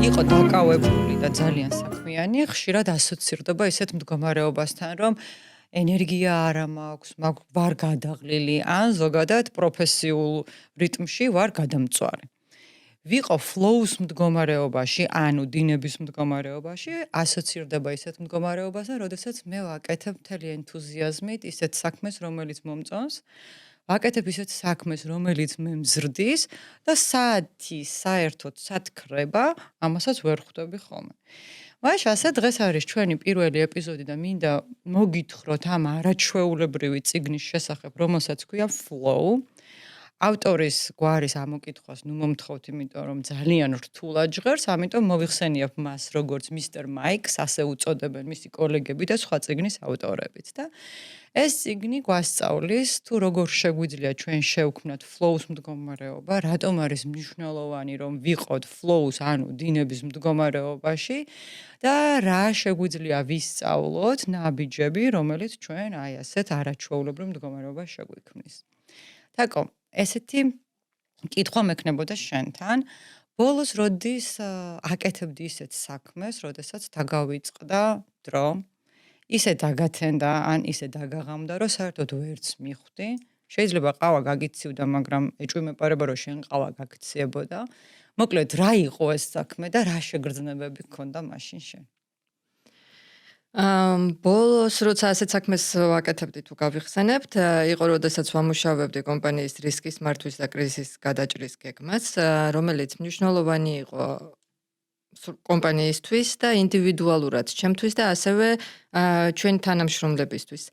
იყო დაკავებული და ძალიან საქმიანი, ხშირად ასოცირდება ისეთ მდგომარეობასთან, რომ ენერგია არ მაქვს, ვარ გადაღლილი, ან ზოგადად პროფესიულ რიტმში ვარ გადამწვარი. ვიყო flow-ს მდგომარეობაში, ანუ დინების მდგომარეობაში, ასოცირდება ისეთ მდგომარეობასთან, როდესაც მე ვაკეთებ მთელი ენთუზიაზმით ისეთ საქმეს, რომელიც მომწონს, ვაკეთებ ისეთ საქმეს, რომელიც მე მზრდის და საათი საერთოდ სათქრება, ამასაც ვერ ხვდები ხოლმე. მაშ ასე დღეს არის ჩვენი პირველი ეპიზოდი და მინდა მოგითხროთ ამ არაჩვეულებრივი წიგნის შესახებ, რომელსაც ქვია Flow. ავტორის გვარის ამოკითხვას ნუ მომთხოვთ, იმიტომ რომ ძალიან რთულად ჟღერს, ამიტომ მოვიხსენიებ მას როგორც Mr. Mike-ს, ასე უწოდებენ მისი კოლეგები და სხვა წიგნის ავტორებიც და ეს წიგნი გვასწავლის თუ როგორ შეგვიძლია ჩვენ შევქმნათ flow-ს მდგომარეობა, რატომ არის მნიშვნელოვანი რომ ვიყოთ flow-ს, ანუ დინების მდგომარეობაში და რა შეგვიძლია ვისწავლოთ ნაბიჯები, რომელიც ჩვენ აი ასეთ არაჩვეულებრივ მდგომარეობას შეგვიქმნის. თაკო, ესეთი კითხვა მექნებოდა შენთან. ბოლოს როდის აკეთებდი ისეთ საქმეს, როდესაც დაგავიწყდა დრო, ისე დაგათენდა, ან ისე დაგაღამდა, რომ საერთოდ ვერც მიხვდი. შეიძლება ყავა გაგიცივდა, მაგრამ ეჭვმეპარება რომ შენ ყავა გაგციებოდა. მოკლედ, რა იყო ეს საქმე და რა შეგრძნებები გქონდა მაშინ შენ? ბოლოს როცა ასეთ საქმეს ვაკეთებდი თუ გავიხსენებთ, იყო როდესაც ვამუშავებდი კომპანიის რისკის მართვის და კრიზისის გადაჭრის გეგმას, რომელიც მნიშვნელოვანი იყო კომპანიისთვის და ინდივიდუალურად ჩემთვის და ასევე ჩვენი თანამშრომლებისთვის.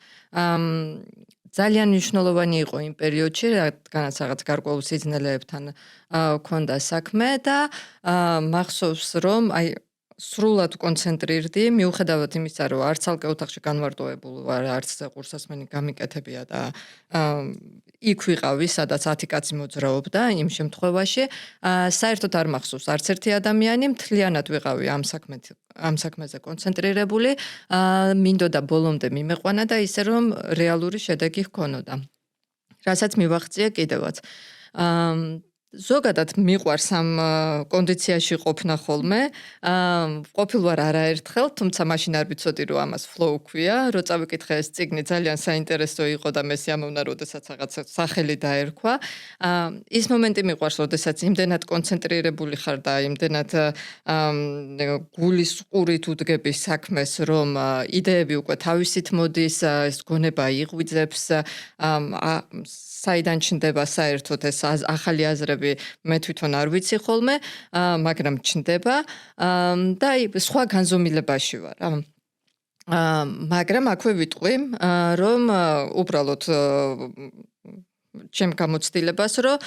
ძალიან მნიშვნელოვანი იყო იმ პერიოდში, რადგანაც რაღაც გარკვეულ სიძნელეებთან მქონდა საქმე და მახსოვს რომ აი სრულად კონცენტრირდი, მიუხედავად იმისა, რომ არც ალკე ოთახში განმარტოებული ვარ, არც ყურსასმენი გამიკეთებია და იქ ვიყავი, სადაც 10 კაცი მოძრაობდა, იმ შემთხვევაში საერთოდ არ მახსოვს არც ერთი ადამიანი, მთლიანად ვიყავი ამ საქმეზე კონცენტრირებული, მინდოდა ბოლომდე მიმეყვანა და ისე რომ რეალური შედეგი ჰქონოდა. რასაც მივახციე კიდევაც. ზოგადად მიყვარს ამ კონდიციაში ყოფნა ხოლმე. ყოფილვარ არაერთხელ, თუმცა მაშინ არ ვიცოდი რომ ამას flow ქვია, რო წავიკითხე ეს წიგნი ძალიან საინტერესო იყო და მე სიამოვნა, როდესაც რაღაცა სახელი დაერქვა. ის მომენტი მიყვარს, როდესაც იმდენად კონცენტრირებული ხარ და იმდენად გულის ყურით უდგები საქმეს, რომ იდეები უკვე თავისით მოდის, ეს გონება იღვიძებს, საიდან ჩნდება საერთოდ ეს ახალი აზრები, მე თვითონ არ ვიცი ხოლმე, მაგრამ ჩნდება და სხვა განზომილებაში ვარ. მაგრამ აქვე ვიტყვი, რომ უბრალოდ ჩემ გამოცდილებას, რომ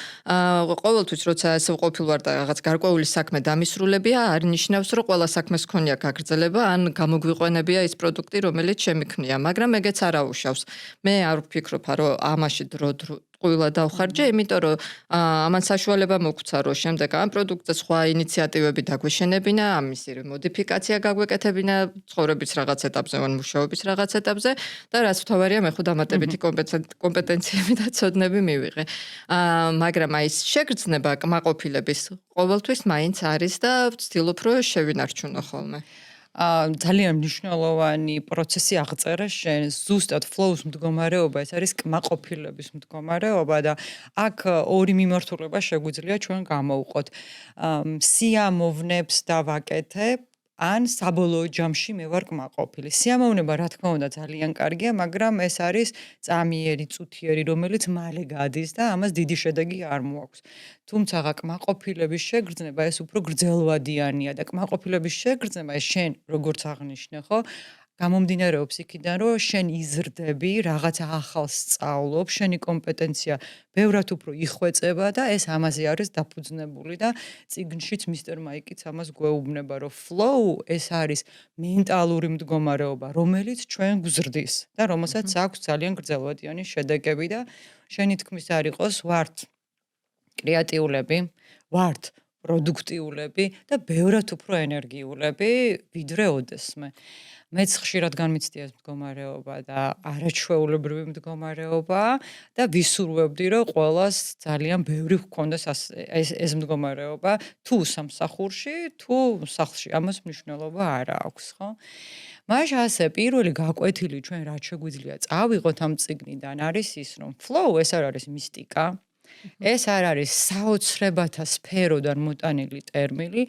ყოველთვის როცა ასე ყოფილვარ და რაღაც გარკვეული საქმე დამისრულებია, არ ნიშნავს, რომ ყველა საქმეს ქონია გაგრძელება, ან გამოგვიყვენებია ის პროდუქტი, რომელიც შემიქმნია, მაგრამ ეგეც არ აუშავს. მე არ ვფიქრობ, რომ ამაში დრო ყველა დავხარჯე, იმიტომ რომ ამან საშუალება მოგცა, რომ შემდეგ ამ პროდუქტზე სხვა ინიციატივები დაგვეშენებინა, ამისი მოდიფიკაცია გაგვეკეთებინა ცხოვრების რაღაც ეტაპზე, ან მუშაობის რაღაც ეტაპზე და რაც მთავარია, მე ხო დამატებითი კომპეტენციები და ცოდნები მივიღე. მაგრამ აი ეს შეგრძნება კმაყოფილების ყოველთვის მაინც არის და ვცდილობ, რომ შევინარჩუნო ხოლმე. ძალიან მნიშვნელოვანი პროცესი აღწერა შენ, ზუსტად flow-ს მდგომარეობა, ეს არის კმაყოფილების მდგომარეობა და აქ ორი მიმართულება შეგვიძლია ჩვენ გამოვყოთ. სიამოვნებს დავაკეთებ, ან საბოლოო ჯამში მე ვარ კმაყოფილი. სიამოვნება, რა თქმა უნდა, ძალიან კარგია, მაგრამ ეს არის წამიერი, წუთიერი, რომელიც მალე გადის და ამას დიდი შედეგი არ მოაქვს. თუმცა კმაყოფილების შეგრძნება ეს უფრო გრძელვადიანია და კმაყოფილების შეგრძნება ეს შენ როგორც აღნიშნე, ხო? გამომდინარეობს იქიდან, რომ შენ იზრდები, რაღაცა ახალს სწავლობ, შენი კომპეტენცია ბევრად უფრო იხვეწება და ეს ამაზე არის დაფუძნებული და წიგნშიც Mr. Mike-იც ამას გვეუბნება, რომ flow ეს არის მენტალური მდგომარეობა, რომელიც ჩვენ გვზრდის და რომელსაც აქვს ძალიან გრძელვადიანი შედეგები და შენი თქმის არ იყოს, ვართ კრეატიულები, ვართ პროდუქტიულები და ბევრად უფრო ენერგიულები, ვიდრე ოდესმე. მეც ხშირად განმიცდია ეს მდგომარეობა და არაჩვეულებრივი მდგომარეობა და ვისურვებდი, რომ ყველას ძალიან ბევრი ჰქონდეს ეს მდგომარეობა, თუ სამსახურში, თუ სახლში. ამას მნიშვნელობა არ აქვს, ხო? მაშ ასე პირველი გაკვეთილი ჩვენ რაც შეგვიძლია წავიღოთ ამ წიგნიდან არის ის, რომ flow ეს არ არის მისტიკა, ეს არ არის საოცრებათა სფეროდან მოტანილი ტერმინი,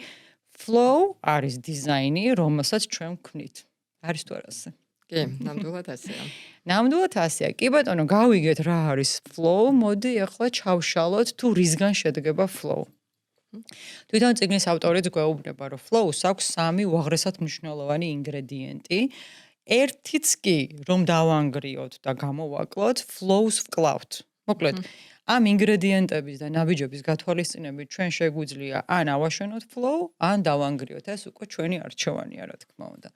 flow არის დიზაინი, რომელსაც ჩვენ ვქმნით. არის თუ არა ასე? კი, ნამდვილად ასეა. ნამდვილად ასეა. კი ბატონო, გავიგეთ რა არის flow, მოდი ახლა ჩავშალოთ თუ რისგან შედგება flow. თვითონ წიგნის ავტორიც გვეუბნება, რომ flow-ს აქვს 3 უაღრესად მნიშვნელოვანი ინგრედიენტი. ერთიც კი, რომ დავანგრიოთ და გამოვაკლოთ, flow-ს ვკლავთ. მოკლედ, ამ ინგრედიენტების და ნაბიჯების გათვალისწინებით ჩვენ შეგვიძლია ან ავაშენოთ flow, ან დავანგრიოთ. ეს უკვე ჩვენი არჩევანია, რა თქმა უნდა.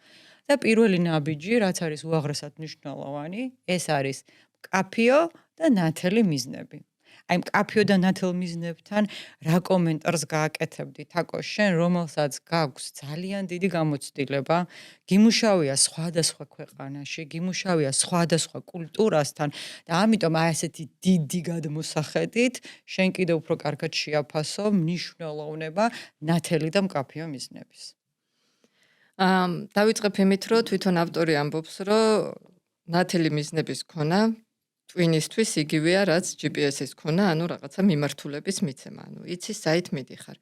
და პირველი ნაბიჯი, რაც არის უაღრესად მნიშვნელოვანი, ეს არის მკაფიო და ნათელი მიზნები. აი მკაფიო და ნათელ მიზნებთან რა კომენტარს გააკეთებდით აკო შენ რომელსაც გაქვს ძალიან დიდი გამოცდილება გიმუშავია სხვადასხვა ქვეყანაში გიმუშავია სხვადასხვა კულტურასთან და ამიტომ აი ესეთი დიდი გადმოსახედით შენ კიდევ უფრო კარგად შეაფასო მნიშვნელოვნება ნათელი და მკაფიო მიზნების. დავიწყებ იმით, რომ თვითონ ავტორი ამბობს, რომ ნათელი მიზნების ქონა twin-ისთვის იგივეა, რაც GPS-ის ქონა, ანუ რაღაცა მიმართულების მიცემა, ანუ იცი საით მიდიხარ.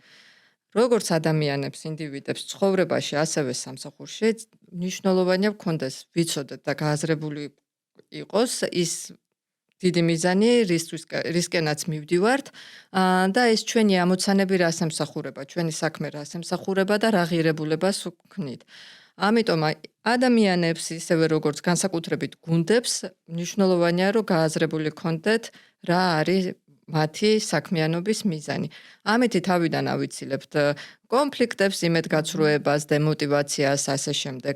როგორც ადამიანებს, ინდივიდებს ცხოვრებაში, ასევე სამსახურში მნიშვნელოვანია გქონდეს ვიცოდეთ და გააზრებული იყოს ის დიდი მიზანი, რისკენაც მივდივართ და ეს ჩვენი ამოცანები რას ემსახურება, ჩვენი საქმე რას ემსახურება და რა ღირებულებას ვქნით. ამიტომ ადამიანებს ისევე როგორც განსაკუთრებით გუნდებს მნიშვნელოვანია რომ გააზრებული გქონდეთ რა არის მათი საქმიანობის მიზანი. ამით თავიდან ავიცილებთ კონფლიქტებს, იმედგაცრუებას, დემოტივაციას, ასე შემდეგ.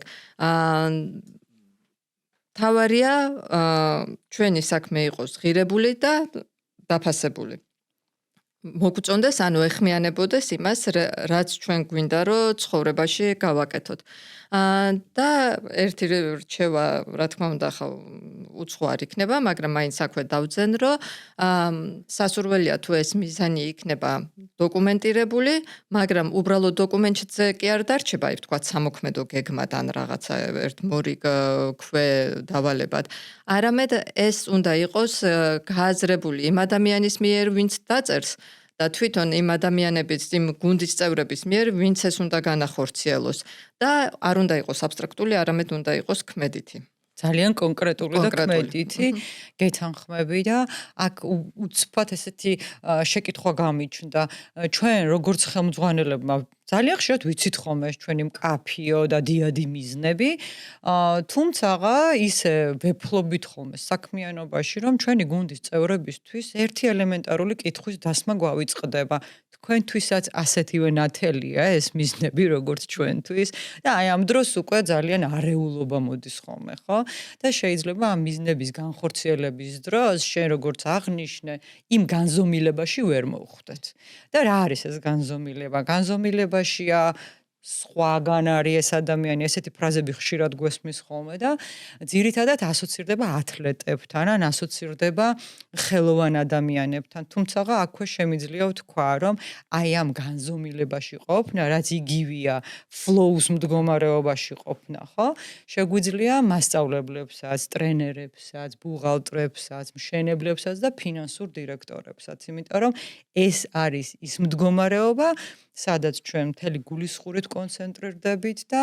თავარია ჩვენი საქმე იყოს ღირებული და დაფასებული. მოგწონდეს, ანუ ეხმიანებოდეს იმას, რაც ჩვენ გვინდა, რომ ცხოვრებაში გავაკეთოთ. და ერთი რჩევა, რა თქმა უნდა, ხა უცხო არ იქნება, მაგრამ მაინც აქვე დავძენ, რომ სასურველია თუ ეს მიზანი იქნება დოკუმენტირებული, მაგრამ უბრალოდ დოკუმენტზე კი არ დარჩება, აი ვთქვათ, სამოქმედო გეგმად ან რაღაცა ერთ მორიგ ქვე დავალებად. არამედ ეს უნდა იყოს გააზრებული იმ ადამიანის მიერ, ვინც დაწერს და თვითონ იმ ადამიანების, იმ გუნდის წევრების მიერ, ვინც ეს უნდა განახორციელოს და არ უნდა იყოს აბსტრაქტული, არამედ უნდა იყოს ქმედითი. ძალიან კონკრეტული და ქმედითი გეთანხმები და აქ უცბად ესეთი შეკითხვა გამიჩნდა. ჩვენ როგორც ხელმძღვანელებმა ძალიან ხშირად ვიცით ხოლმე ჩვენი მკაფიო და დიადი მიზნები, თუმცა ისე ვეფლობით ხოლმე საქმიანობაში, რომ ჩვენი გუნდის წევრებისთვის ერთი ელემენტარული კითხვის დასმა გვავიწყდება. თქვენთვისაც ასეთივე ნათელია ეს მიზნები, როგორც ჩვენთვის და აი ამ დროს უკვე ძალიან არეულობა მოდის ხოლმე, ხო? და შეიძლება ამ მიზნების განხორციელების დროს შენ როგორც აღნიშნე, იმ განზომილებაში ვერ მოვხვდეთ. და რა არის ეს განზომილება? განზომილებაშია სხვაგან არის ეს ადამიანი, ესეთი ფრაზები ხშირად გვესმის ხოლმე და ძირითადად ასოცირდება ათლეტებთან, ან ასოცირდება ხელოვან ადამიანებთან. თუმცა აქვე შემიძლია ვთქვა, რომ აი ამ განზომილებაში ყოფნა, რაც იგივეა flow-ს მდგომარეობაში ყოფნა, ხო? შეგვიძლია მასწავლებლებსაც, ტრენერებსაც, ბუღალტრებსაც, მშენებლებსაც და ფინანსურ დირექტორებსაც, იმიტომ რომ ეს არის ის მდგომარეობა, სადაც ჩვენ მთელი გულისხმობით კონცენტრირდებით და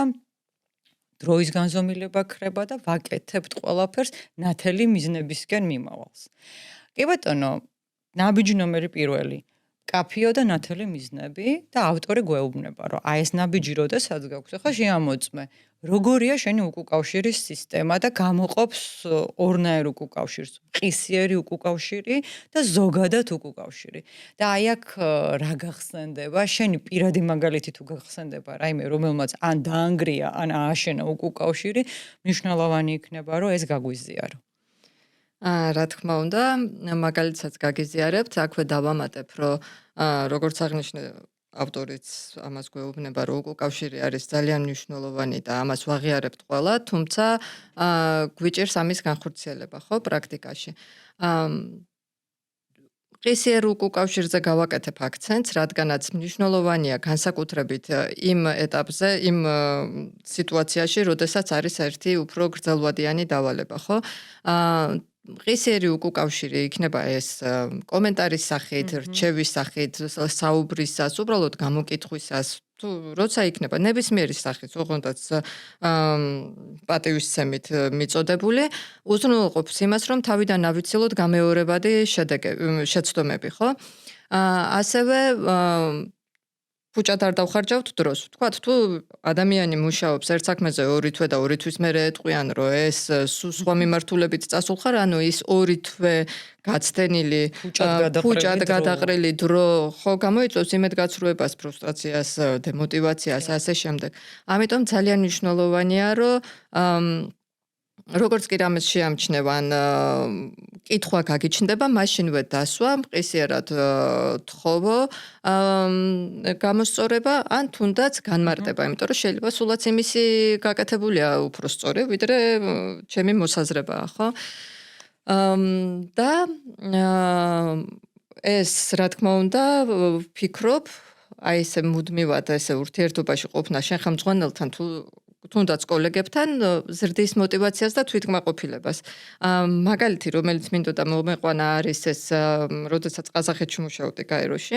დროის განზომილება ქრება და ვაკეთებთ ყველაფერს ნათელი მიზნებისკენ მიმავალს. კი ბატონო, ნაბიჯი ნომერი 1. მკაფიო და ნათელი მიზნები და ავტორი გვეუბნება, რომ აი ეს ნაბიჯი როდესაც გაქვს, ახლა შეამოწმე, როგორია შენი უკუკავშირის სისტემა და გამოყოფს ორნაირ უკუკავშირს, მყისიერი უკუკავშირი და ზოგადად უკუკავშირი. და აი აქ რა გახსენდება, შენი პირადი მაგალითი თუ გახსენდება, რაიმე რომელმაც ან დაანგრია, ან ააშენა უკუკავშირი, მნიშვნელოვანი იქნება, რომ ეს გაგვიზიარო. რა თქმა უნდა, მაგალითსაც გაგიზიარებთ, აქვე დავამატებ, რომ როგორც აღნიშნე ავტორიც ამას გვეუბნება, რომ უკავშირი არის ძალიან მნიშვნელოვანი და ამას ვაღიარებთ ყველა, თუმცა გვიჭირს ამის განხორციელება, ხო, პრაქტიკაში. ყისიერ უკავშირზე გავაკეთებ აქცენტს, რადგანაც მნიშვნელოვანია განსაკუთრებით იმ ეტაპზე, იმ სიტუაციაში, როდესაც არის ერთი უფრო გრძელვადიანი დავალება, ხო? ყისიერი უკავშირი იქნება ეს კომენტარის სახით, რჩევის სახით, საუბრისას, უბრალოდ გამოკითხვისას, თუ როცა იქნება ნებისმიერი სახით, ოღონდაც პატივისცემით მიწოდებული, უზრუნველყოფს იმას, რომ თავიდან ავიცილოთ გამეორებადი შეცდომები, ხო? ასევე ფუჭად არ დავხარჯავთ დროს. Ვთქვათ, თუ ადამიანი მუშაობს ერთ საქმეზე 2 თვე და 2 თვის მერე ეტყვიან, რომ ეს სხვა მიმართულებით წასულხარ, ანუ ის 2 თვე გაცდენილი ფუჭად გადაყრილი დრო, ხო, გამოიწვევს იმედგაცრუებას, ფრუსტრაციას, დემოტივაციას, ასე შემდეგ. ამიტომ ძალიან მნიშვნელოვანია, რომ როგორც კი რამეს შეამჩნევან, კითხვა გაგიჩნდება, მაშინვე დასვა, მყისიერად თხოვო, გამოსწორება, ან თუნდაც განმარტება, იმიტომ რომ შეიძლება სულაც იმისი გაკეთებულია უფრო სწორი, ვიდრე ჩემი მოსაზრებაა, ხო? და ეს, რა თქმა უნდა, ვფიქრობ, აი ესე მუდმივად ესე ურთიერთობაში ყოფნა შენ ხელმძღვანელთან თუნდაც კოლეგებთან ზრდის მოტივაციას და თვითკმაყოფილებას. მაგალითი, რომელიც მინდოდა მომეყვანა არის ეს, როდესაც ყაზახეთში მუშაობდი გაეროში,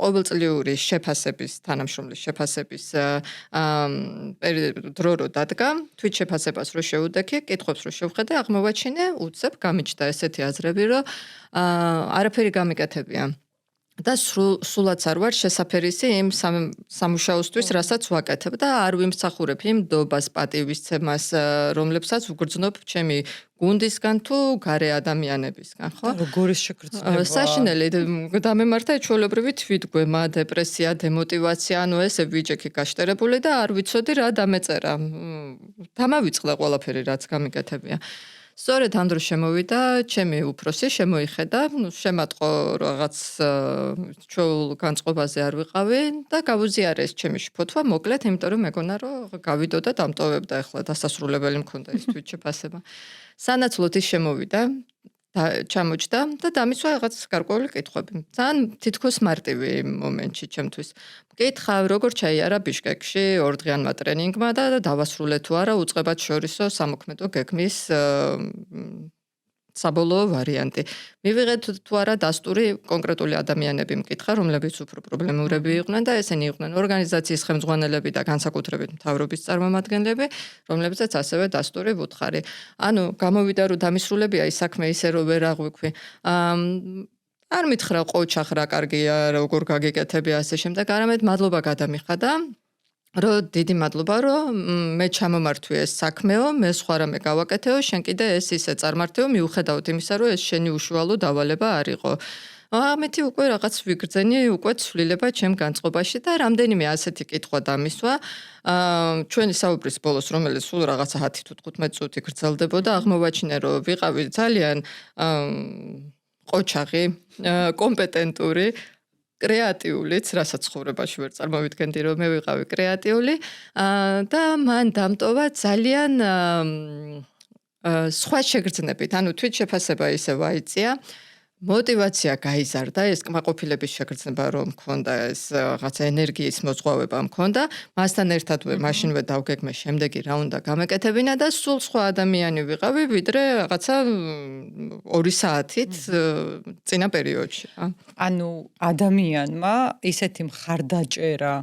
ყოველწლიური შეფასების, თანამშრომლის შეფასების დრო რო დადგა, თვით შეფასებას რო შევუდექი, კითხვებს რო შევხედე, აღმოვაჩინე, უცებ გამიჩნდა ესეთი აზრები, რომ არაფერი გამიკეთებია. და სულაც არ ვარ შესაფერისი იმ სამუშაოსთვის, რასაც ვაკეთებ და არ ვიმსახურებ იმ დობას, პატივისცემას, რომლებსაც ვგრძნობ ჩემი გუნდისგან თუ გარე ადამიანებისგან, ხო? როგორი შეგრძნება? საშინელი დამემართა ჩვეულებრივი თვითგვემა, დეპრესია, დემოტივაცია, ანუ ესე ვიჯექი გაშტერებული და არ ვიცოდი რა დამეწერა. დამავიწყდა ყველაფერი, რაც გამიკეთებია. სწორედ ამ დროს შემოვიდა ჩემი უფროსი, შემოიხედა, შემატყო რაღაც ჩვეულ განწყობაზე არ ვიყავი და გავუზიარეს ჩემი შფოთვა, მოკლედ, იმიტომ რომ მეგონა რომ გავიდო და დამტოვებდა ახლა დასასრულებელი მქონდა ის თვით შეფასება. სანაცვლოდ ის შემოვიდა და ჩამოჭდა და დამისვა რაღაც გარკვეული კითხვები. ძალიან თითქოს მარტივი მომენტში ჩემთვის. მკითხავ, როგორ ჩაიარა ბიშკეკში 2 დღიანმა ტრენინგმა და დავასრულე თუ არა უწყებად შორისო სამოქმედო გეგმის საბოლოო ვარიანტი. მივიღეთ თუ არა დასტური კონკრეტული ადამიანები მკითხა, რომლებიც უფრო პრობლემურები იყვნენ და ესენი იყვნენ ორგანიზაციის ხელმძღვანელები და განსაკუთრებით მთავრობის წარმომადგენლები, რომლებზეც ასევე დასტური ვუთხარი. ანუ გამოვიდა რომ დამისრულებია ის საქმე ისე რომ ვერ აღვიქვი. არ მითხრა ყოჩახ რა კარგია, როგორ გაგიკეთები ასე შემდეგ, არამედ მადლობა გადამიხადა. რომ დიდი მადლობა, რომ მე ჩამომართვი ეს საქმეო, მე სხვა რამე გავაკეთეო, შენ კიდე ეს ისე წარმართეო, მიუხედავად იმისა, რომ ეს შენი უშუალო დავალება არ იყო. ამეთი უკვე რაღაც ვიგრძენი, უკვე ცვლილება ჩემ განწყობაში და რამდენიმე ასეთი კითხვა დამისვა. ჩვენი საუბრის ბოლოს, რომელიც სულ რაღაცა 10 თუ 15 წუთი გრძელდებოდა, აღმოვაჩინე, რომ ვიყავი ძალიან ყოჩაღი, კომპეტენტური, კრეატიულიც, რასაც ცხოვრებაში ვერ წარმოვიდგენდი, რომ მე ვიყავი კრეატიული და მან დამტოვა ძალიან სხვა შეგრძნებით, ანუ თვით შეფასება ისე ვაიწია, მოტივაცია გაიზარდა, ეს კმაყოფილების შეგრძნება რომ მქონდა, ეს რაღაცა ენერგიის მოძღვავება მქონდა, მასთან ერთადვე მაშინვე დავგეგმე შემდეგი რა უნდა გამეკეთებინა და სულ სხვა ადამიანი ვიყავი, ვიდრე რაღაცა 2 საათით წინა პერიოდში. ანუ ადამიანმა ისეთი მხარდაჭერა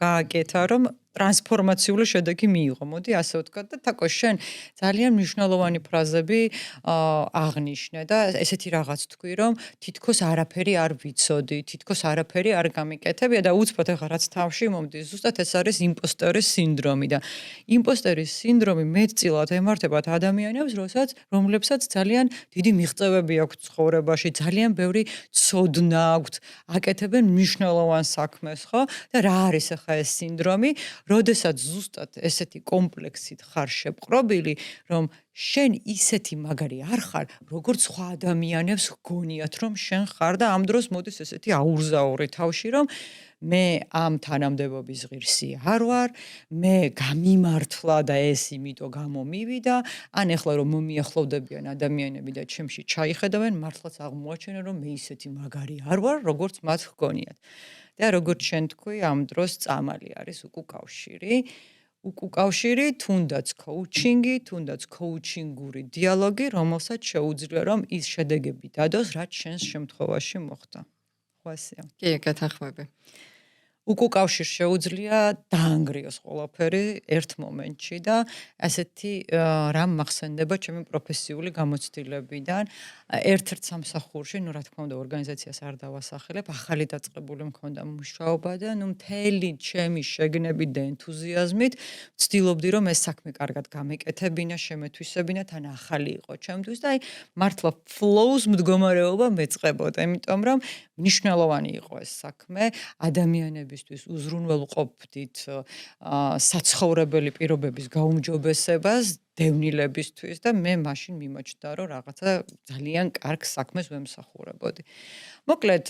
გააკეთა, რომ ტრანსფორმაციული შედეგი მიიღო. მოდი ასე ვთქვათ და თაკო შენ ძალიან მნიშვნელოვანი ფრაზები აღნიშნე და ესეთი რაღაც თქვი, რომ თითქოს არაფერი არ ვიცოდი, თითქოს არაფერი არ გამიკეთებია და უცბად ახლა რაც თავში მომდის, ზუსტად ეს არის იმპოსტორის სინდრომი და იმპოსტორის სინდრომი მეტწილად ემართებათ ადამიანებს, რომლებსაც ძალიან დიდი მიღწევები აქვთ ცხოვრებაში, ძალიან ბევრი ცოდნა აქვთ, აკეთებენ მნიშვნელოვან საქმეს, ხო? და რა არის ახლა ეს სინდრომი? როდესაც ზუსტად ესეთი კომპლექსით ხარ შეპყრობილი, რომ შენ ისეთი მაგარი არ ხარ, როგორც სხვა ადამიანებს გგონიათ, რომ შენ ხარ და ამ დროს მოდის ესეთი აურზაური თავში, რომ მე ამ თანამდებობის ღირსი არ ვარ, მე გამიმართლა და ეს იმიტომ გამომივიდა, ან ეხლა რომ მომიახლოვდებიან ადამიანები და ჩემში ჩაიხედავენ, მართლაც აღმოაჩენენ, რომ მე ისეთი მაგარი არ ვარ, როგორც მათ ჰგონიათ. და როგორც შენ თქვი, ამ დროს წამალი არის უკუკავშირი. უკუკავშირი, თუნდაც კოუჩინგი, თუნდაც კოუჩინგური დიალოგი, რომელსაც შეუძლია რომ ის შედეგები დადოს, რაც შენს შემთხვევაში მოხდა. ხო ასეა. კი, გათანხმები. უკუკავშირს შეუძლია დაანგრიოს ყველაფერი ერთ მომენტში და ასეთი რამ მახსენდება ჩემი პროფესიული გამოცდილებიდან. ერთ-ერთ სამსახურში, რა თქმა უნდა, ორგანიზაციას არ დავასახელებ, ახალი დაწყებული მქონდა მუშაობა და მთელი ჩემი შეგნებით და ენთუზიაზმით ვცდილობდი, რომ ეს საქმე კარგად გამეკეთებინა, შემეთვისებინა, თან ახალი იყო ჩემთვის და მართლა flows მდგომარეობა მეწყებოდა, იმიტომ რომ მნიშვნელოვანი იყო ეს საქმე ადამიანებისთვის უზრუნველყოფდით საცხოვრებელი პირობების გაუმჯობესებას დევნილებისთვის და მე მაშინ მიმოჩნდა რომ რაღაცა ძალიან კარგ საქმეს ვემსახურებოდი. მოკლედ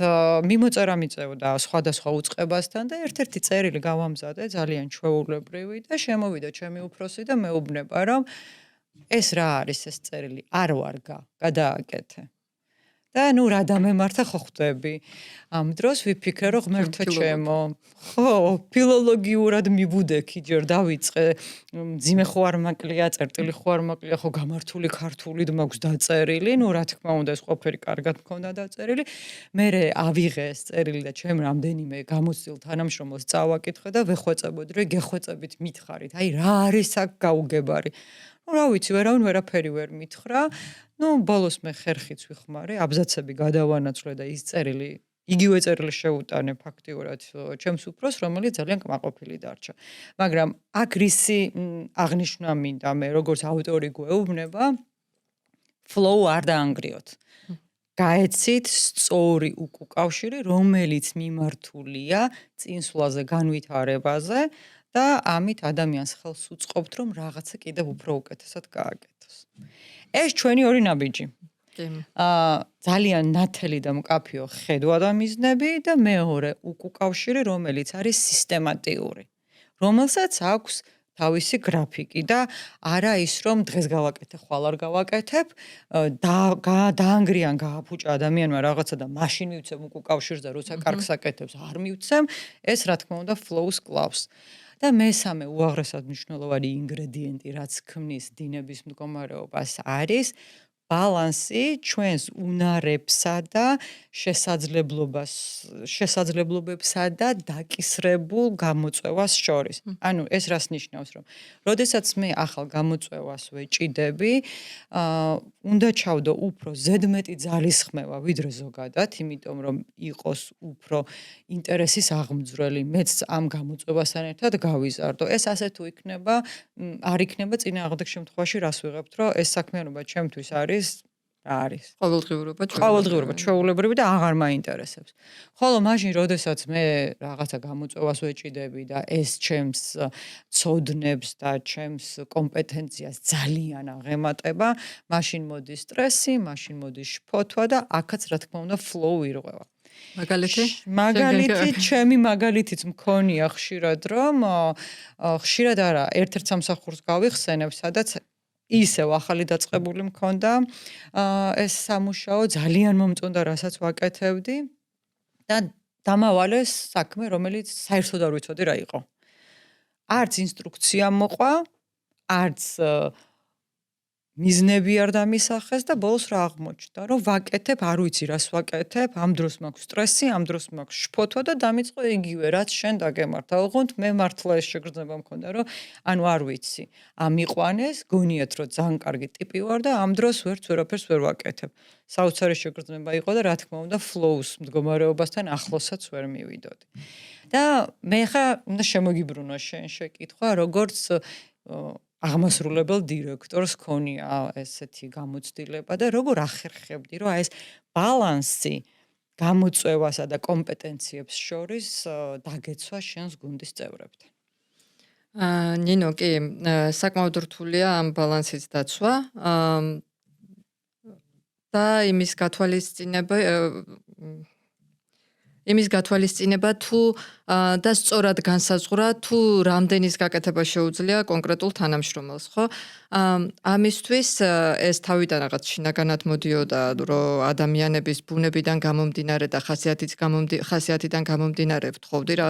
მიმოწერა მიწევდა სხვადასხვა უწყებასთან და ერთ-ერთი წერილი გავამზადე ძალიან ჩვეულებრივი და შემოვიდა ჩემი უფროსი და მეუბნება რომ ეს რა არის ეს წერილი არ ვარ გადააკეთე. და ნუ რა დამემართა ხო ხვდები. ამ დროს ვიფიქრე რომ ღმერთო ჩემო, ხო, ფილოლოგიურად მიბუდექი ჯერ დავიწყე, მძიმე ხო არ მაკლია, წერტილი ხო არ მაკლია, ხო გამართული ქართულით მაქვს დაწერილი, ნუ რა თქმა უნდა ეს ყველაფერი კარგად მქონდა დაწერილი. მერე ავიღე ეს წერილი და ჩემ რამდენიმე გამოცდილ თანამშრომელს წავაკითხე და ვეხვეწებოდი, რომ გეხვეწებით მითხარით, აი რა არის აქ გაუგებარი. ნუ რა ვიცი, ვერაფერი ვერ მითხრა. ნუ ბოლოს მე ხერხიც ვიხმარე, აბზაცები გადავანაცვლე და ის წერილი, იგივე წერილი შეუტანე ფაქტიურად ჩემს უფროს, რომელიც ძალიან კმაყოფილი დარჩა. მაგრამ აქ რისი აღნიშვნა მინდა მე, როგორც ავტორი გვეუბნება, flow არ დაანგრიოთ. გაეცით სწორი უკუკავშირი, რომელიც მიმართულია წინსვლაზე, განვითარებაზე და ამით ადამიანს ხელს უწყობთ, რომ რაღაცა კიდევ უფრო უკეთესად გააკეთოს. ეს ჩვენი ორი ნაბიჯი. ძალიან ნათელი და მკაფიო ხედვა და მიზნები და მეორე უკუკავშირი, რომელიც არის სისტემატიური, რომელსაც აქვს თავისი გრაფიკი და არა ის რომ დღეს გავაკეთე, ხვალ არ გავაკეთებ, დაანგრიან გააფუჭა ადამიანმა რაღაცა და მაშინ მივცემ უკუკავშირს და როცა კარგს აკეთებს არ მივცემ, ეს რა თქმა უნდა flows კლავს. და მესამე უაღრესად მნიშვნელოვანი ინგრედიენტი, რაც ქმნის დინების მდგომარეობას, არის ბალანსი ჩვენს უნარებსა და შესაძლებლობებსა და დაკისრებულ გამოწვევას შორის. ანუ ეს რას ნიშნავს, რომ როდესაც მე ახალ გამოწვევას ვეჭიდები, უნდა ჩავდო უფრო ზედმეტი ძალისხმევა ვიდრე ზოგადად, იმიტომ რომ იყოს უფრო ინტერესის აღმძვრელი, მეც ამ გამოწვევასთან ერთად გავიზარდო. ეს ასე თუ იქნება, არ იქნება წინააღმდეგ შემთხვევაში, რას ვიღებთ, რომ ეს საქმიანობა ჩემთვის არის არის ყოველდღიურობა ჩვეულებრივი და აღარ მაინტერესებს. ხოლო მაშინ, როდესაც მე რაღაცა გამოწვევას ვეჭიდები და ეს ჩემს ცოდნებს და ჩემს კომპეტენციას ძალიან აღემატება, მაშინ მოდის სტრესი, მაშინ მოდის შფოთვა და აქაც რა თქმა უნდა flow ირღვევა. მაგალითი, ჩემი მაგალითიც მქონია ხშირად, რომ ხშირად არა, ერთ-ერთ სამსახურს გავიხსენებ, სადაც ისევ ახალი დაწყებული მქონდა ეს სამუშაო ძალიან მომწონდა რასაც ვაკეთებდი და დამავალეს საქმე რომელიც საერთოდ არ ვიცოდი რა იყო. არც ინსტრუქცია მოყვა, არც მიზნები არ დამისახეს და ბოლოს რა აღმოჩნდა, რომ ვაკეთებ, არ ვიცი რას ვაკეთებ, ამ დროს მაქვს სტრესი, ამ დროს მაქვს შფოთვა და დამიწყო იგივე, რაც შენ დაგემართა. ოღონდ მე მართლა ეს შეგრძნება მქონდა, რომ ანუ არ ვიცი, ამიყვანეს, გონიათ, რომ ძალიან კარგი ტიპი ვარ და ამ დროს ვერაფერს ვერ ვაკეთებ. საოცარი შეგრძნება იყო და რა თქმა უნდა, flows მდგომარეობასთან ახლოსაც ვერ მივიდოდი. და მე ხა უნდა შემოგიბრუნო შენ შეკითხვა, როგორც აღმასრულებელ დირექტორს ქონია ესეთი გამოცდილება და როგორ ახერხებდი, რომ ეს ბალანსი გამოწვევასა და კომპეტენციებს შორის დაგეცვა შენს გუნდის წევრებთან. ნინო კი საკმაოდ რთულია ამ ბალანსის დაცვა და იმის გათვალისწინება თუ და სწორად განსაზღვრა თუ რამდენის გაკეთება შეუძლია კონკრეტულ თანამშრომელს, ხო? ამისთვის ეს თავიდან რაღაც შინაგანად მოდიოდა, რომ ადამიანების ბუნებიდან გამომდინარე და ხასიათიდან გამომდინარე ვთხოვდი რა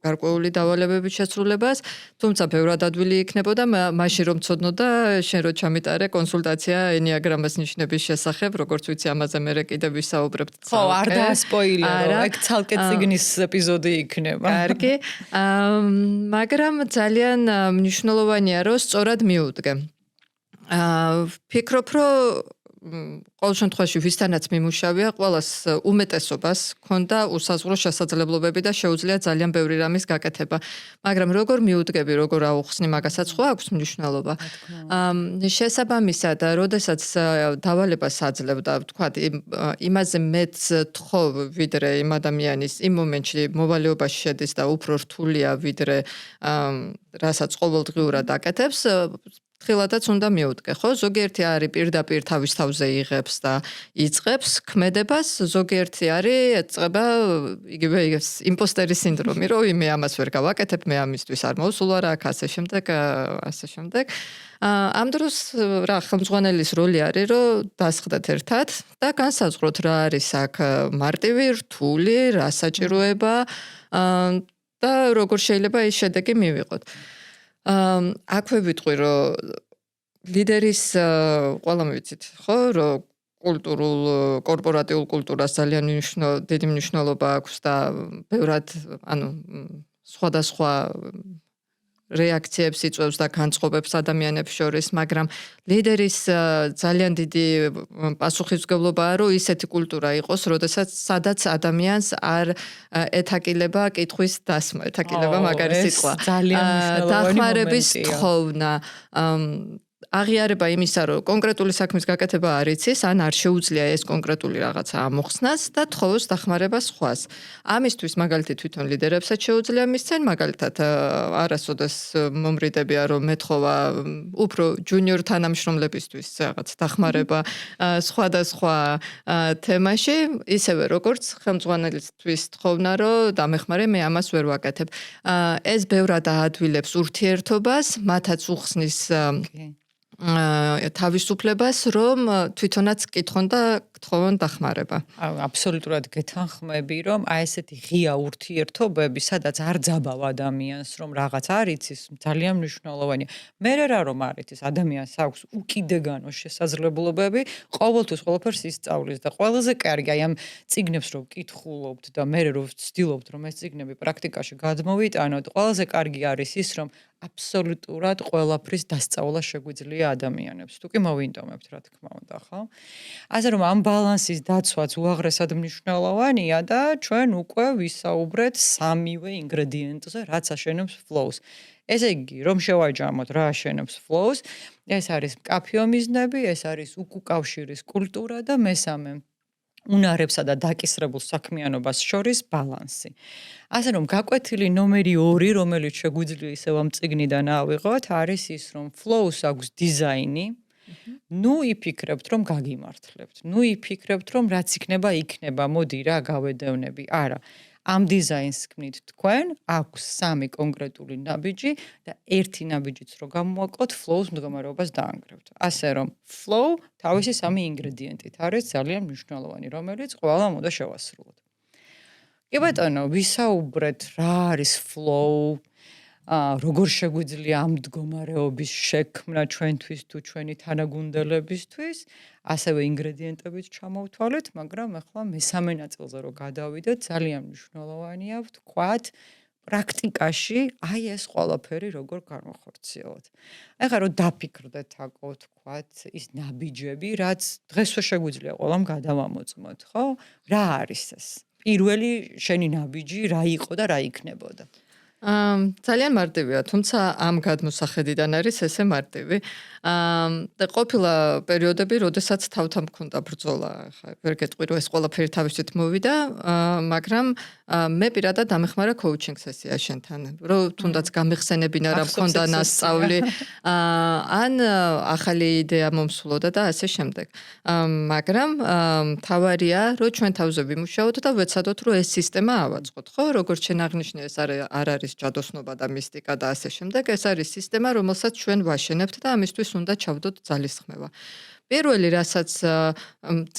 გარკვეული დავალებების შესრულებას, თუმცა ბევრად ადვილი იქნებოდა მაშინ რომ ცოდნოდა შენ რო ჩამიტარე კონსულტაცია ენიაგრამას ნიშნების შესახებ, როგორც ვიცი ამაზე მე კიდევ ვისაუბრებთ. ხო, არ დაასპოილერო, ეგ ცალკე წიგნის ეპიზოდი იქნება. კარგი. მაგრამ ძალიან მნიშვნელოვანია რომ სწორად მიუდგე. ვფიქრობ, რომ ყოველ შემთხვევაში ვისთანაც მიმუშავია, ყველას უმეტესობას ქონდა უსაზღვრო შესაძლებლობები და შეუძლია ძალიან ბევრი რამის გაკეთება. მაგრამ როგორ მიუდგები, როგორ აუხსნი, მაგასაც ხო აქვს მნიშვნელობა. შესაბამისად, როდესაც დავალებას აძლევ და ვთქვათ, იმაზე მეც თხოვ, ვიდრე იმ ადამიანის იმ მომენტში მოვალეობაში შედის და უფრო რთულია, ვიდრე რასაც ყოველდღიურად აკეთებს, ხილადაც უნდა მიუდგე, ხო? ზოგიერთი არის პირდაპირ თავის თავზე იღებს და იწყებს ქმედებას, ზოგიერთი არის ეწება იგივე იმპოსტერის სინდრომი, რომ მე ამას ვერ გავაკეთებ, მე ამისთვის არ მოვსულა რა, ასე შემდეგ. ამ დროს რა ხელმძღვანელის როლი არის, რომ დასხდეთ ერთად და განსაზღვროთ რა არის აქ მარტივი, რთული, რა საჭიროება და როგორ შეიძლება ის შედეგი მივიღოთ. აქვე ვიტყვი, რომ ლიდერის ყველა მივიცით, ხო, რომ კორპორატიულ კულტურას ძალიან დიდი მნიშვნელობა აქვს და ბევრად, სხვადასხვა რეაქციებს იწვევს და განწყობებს ადამიანებს შორის, მაგრამ ლიდერის ძალიან დიდი პასუხისმგებლობაა, რომ ისეთი კულტურა იყოს, სადაც ადამიანს არ ეთაკილება კითხვის დასმა, ეთაკილება მაგარი სიტყვა. დახმარების თხოვნა, აღიარება იმისა, რომ კონკრეტული საქმის გაკეთება არ იცის, ან არ შეუძლია ეს კონკრეტული რაღაცა ამოხსნას და თხოვოს დახმარებას სხვას. ამისთვის მაგალითად თვითონ ლიდერებსაც შეუძლია მისცენ, მაგალითად არასოდეს მომრიდებია, რომ მეთხოვა უფრო ჯუნიორ თანამშრომლებისთვის რაღაც დახმარება სხვადასხვა თემაში, ისევე როგორც ხელმძღვანელისთვის თხოვნა, რომ დამეხმარე, მე ამას ვერ ვაკეთებ. ეს ბევრად აადვილებს ურთიერთობას, მათაც უხსნის თავისუფლებას, რომ თვითონაც კითხონ და გთხოვონ დახმარება. აბსოლუტურად გეთანხმები, რომ ესეთი ღია ურთიერთობები, სადაც არ ძაბავ ადამიანს, რომ რაღაც არ იცის, ძალიან მნიშვნელოვანია. მე რა რომ არ იცის, ადამიანს აქვს უკიდეგანო შესაძლებლობები, ყოველთვის ყველაფერს ისწავლის და ყველაზე კარგი აი ამ წიგნებს რომ ვკითხულობთ და მე რომ ვცდილობთ, რომ ეს წიგნები პრაქტიკაში გადმოვიტანოთ, ყველაზე კარგი არის ის, რომ აბსოლუტურად ყველაფრის დასწავლა შეგვიძლია ადამიანებს. თუ კი მოვინდომებთ, რა თქმა უნდა, ხო? ასე რომ ამ ბალანსის დაცვაც უაღრესად მნიშვნელოვანია და ჩვენ უკვე ვისაუბრეთ სამივე ინგრედიენტზე, რაც აშენებს flows. ესე იგი, რომ შევაჯამოთ რა აშენებს flows, ეს არის მკაფიო მიზნები, ეს არის უკავშირის კულტურა და მესამე უნარებსა და დაკისრებულ საქმიანობას შორის ბალანსი. ასე რომ გაკვეთილი ნომერი 2, რომელიც შეგვიძლია ისევ ამ წიგნიდან ავიღოთ, არის ის, რომ flows აქვს დიზაინი. ნუ იფიქრებთ, რომ გაგიმართლებთ. ნუ იფიქრებთ, რომ რაც იქნება, მოდი რა გავედევნები. არა. ამ დიზაინს ქმნით თქვენ, აქვს 3 კონკრეტული ნაბიჯი და ერთი ნაბიჯიც რო გამოვაკოთ, flows მდგომარეობას დაანგრევთ. ასე რომ flow თავისი 3 ინგრედიენტით არის ძალიან მნიშვნელოვანი, რომელიც ყველამ უნდა შევასრულოთ. კი ბატონო, ვისაუბრეთ რა არის flow, როგორ შეგვიძლია ამ მდგომარეობის შექმნა ჩვენთვის თუ ჩვენი თანაგუნდელებისთვის, ასევე ინგრედიენტებიც ჩამოვთვალეთ, მაგრამ ახლა მესამე ნაწილზე რო გადავიდეთ, ძალიან მნიშვნელოვანია ვთქვათ, პრაქტიკაში აი ეს ყველაფერი როგორ განვახორციელოთ. ეხლა რო დაფიქრდეთ აკო ვთქვათ, ის ნაბიჯები, რაც დღესვე შეგვიძლია ყველამ გადავამოწმოთ, ხო? რა არის ეს? პირველი შენი ნაბიჯი რა იყო და რა იქნებოდა? ძალიან მარტივია, თუმცა ამ გადმოსახედიდან არის ესე მარტივი. და ყოფილა პერიოდები, როდესაც თავთან მქონდა ბრძოლა, ხა ვერ გეტყვი რომ ეს ყველაფერი თავისით მოვიდა, მაგრამ მე პირადად დამეხმარა coaching სესია შენთან, რომ თუნდაც გამიხსენებინა რა მქონდა ნასწავლი, ან ახალი იდეა მომსულოდა და ასე შემდეგ. მაგრამ თავარია, რომ ჩვენ თავზე ვიმუშაოთ და ვეცადოთ, რომ ეს სისტემა ავაწყოთ, ხო? როგორც შენ აღნიშნე, ეს არ არის ჯადოსნობა და მისტიკა და ასე შემდეგ, ეს არის სისტემა, რომელსაც ჩვენ ვაშენებთ და ამისთვის უნდა ჩავდოთ ძალისხმევა. პირველი, რასაც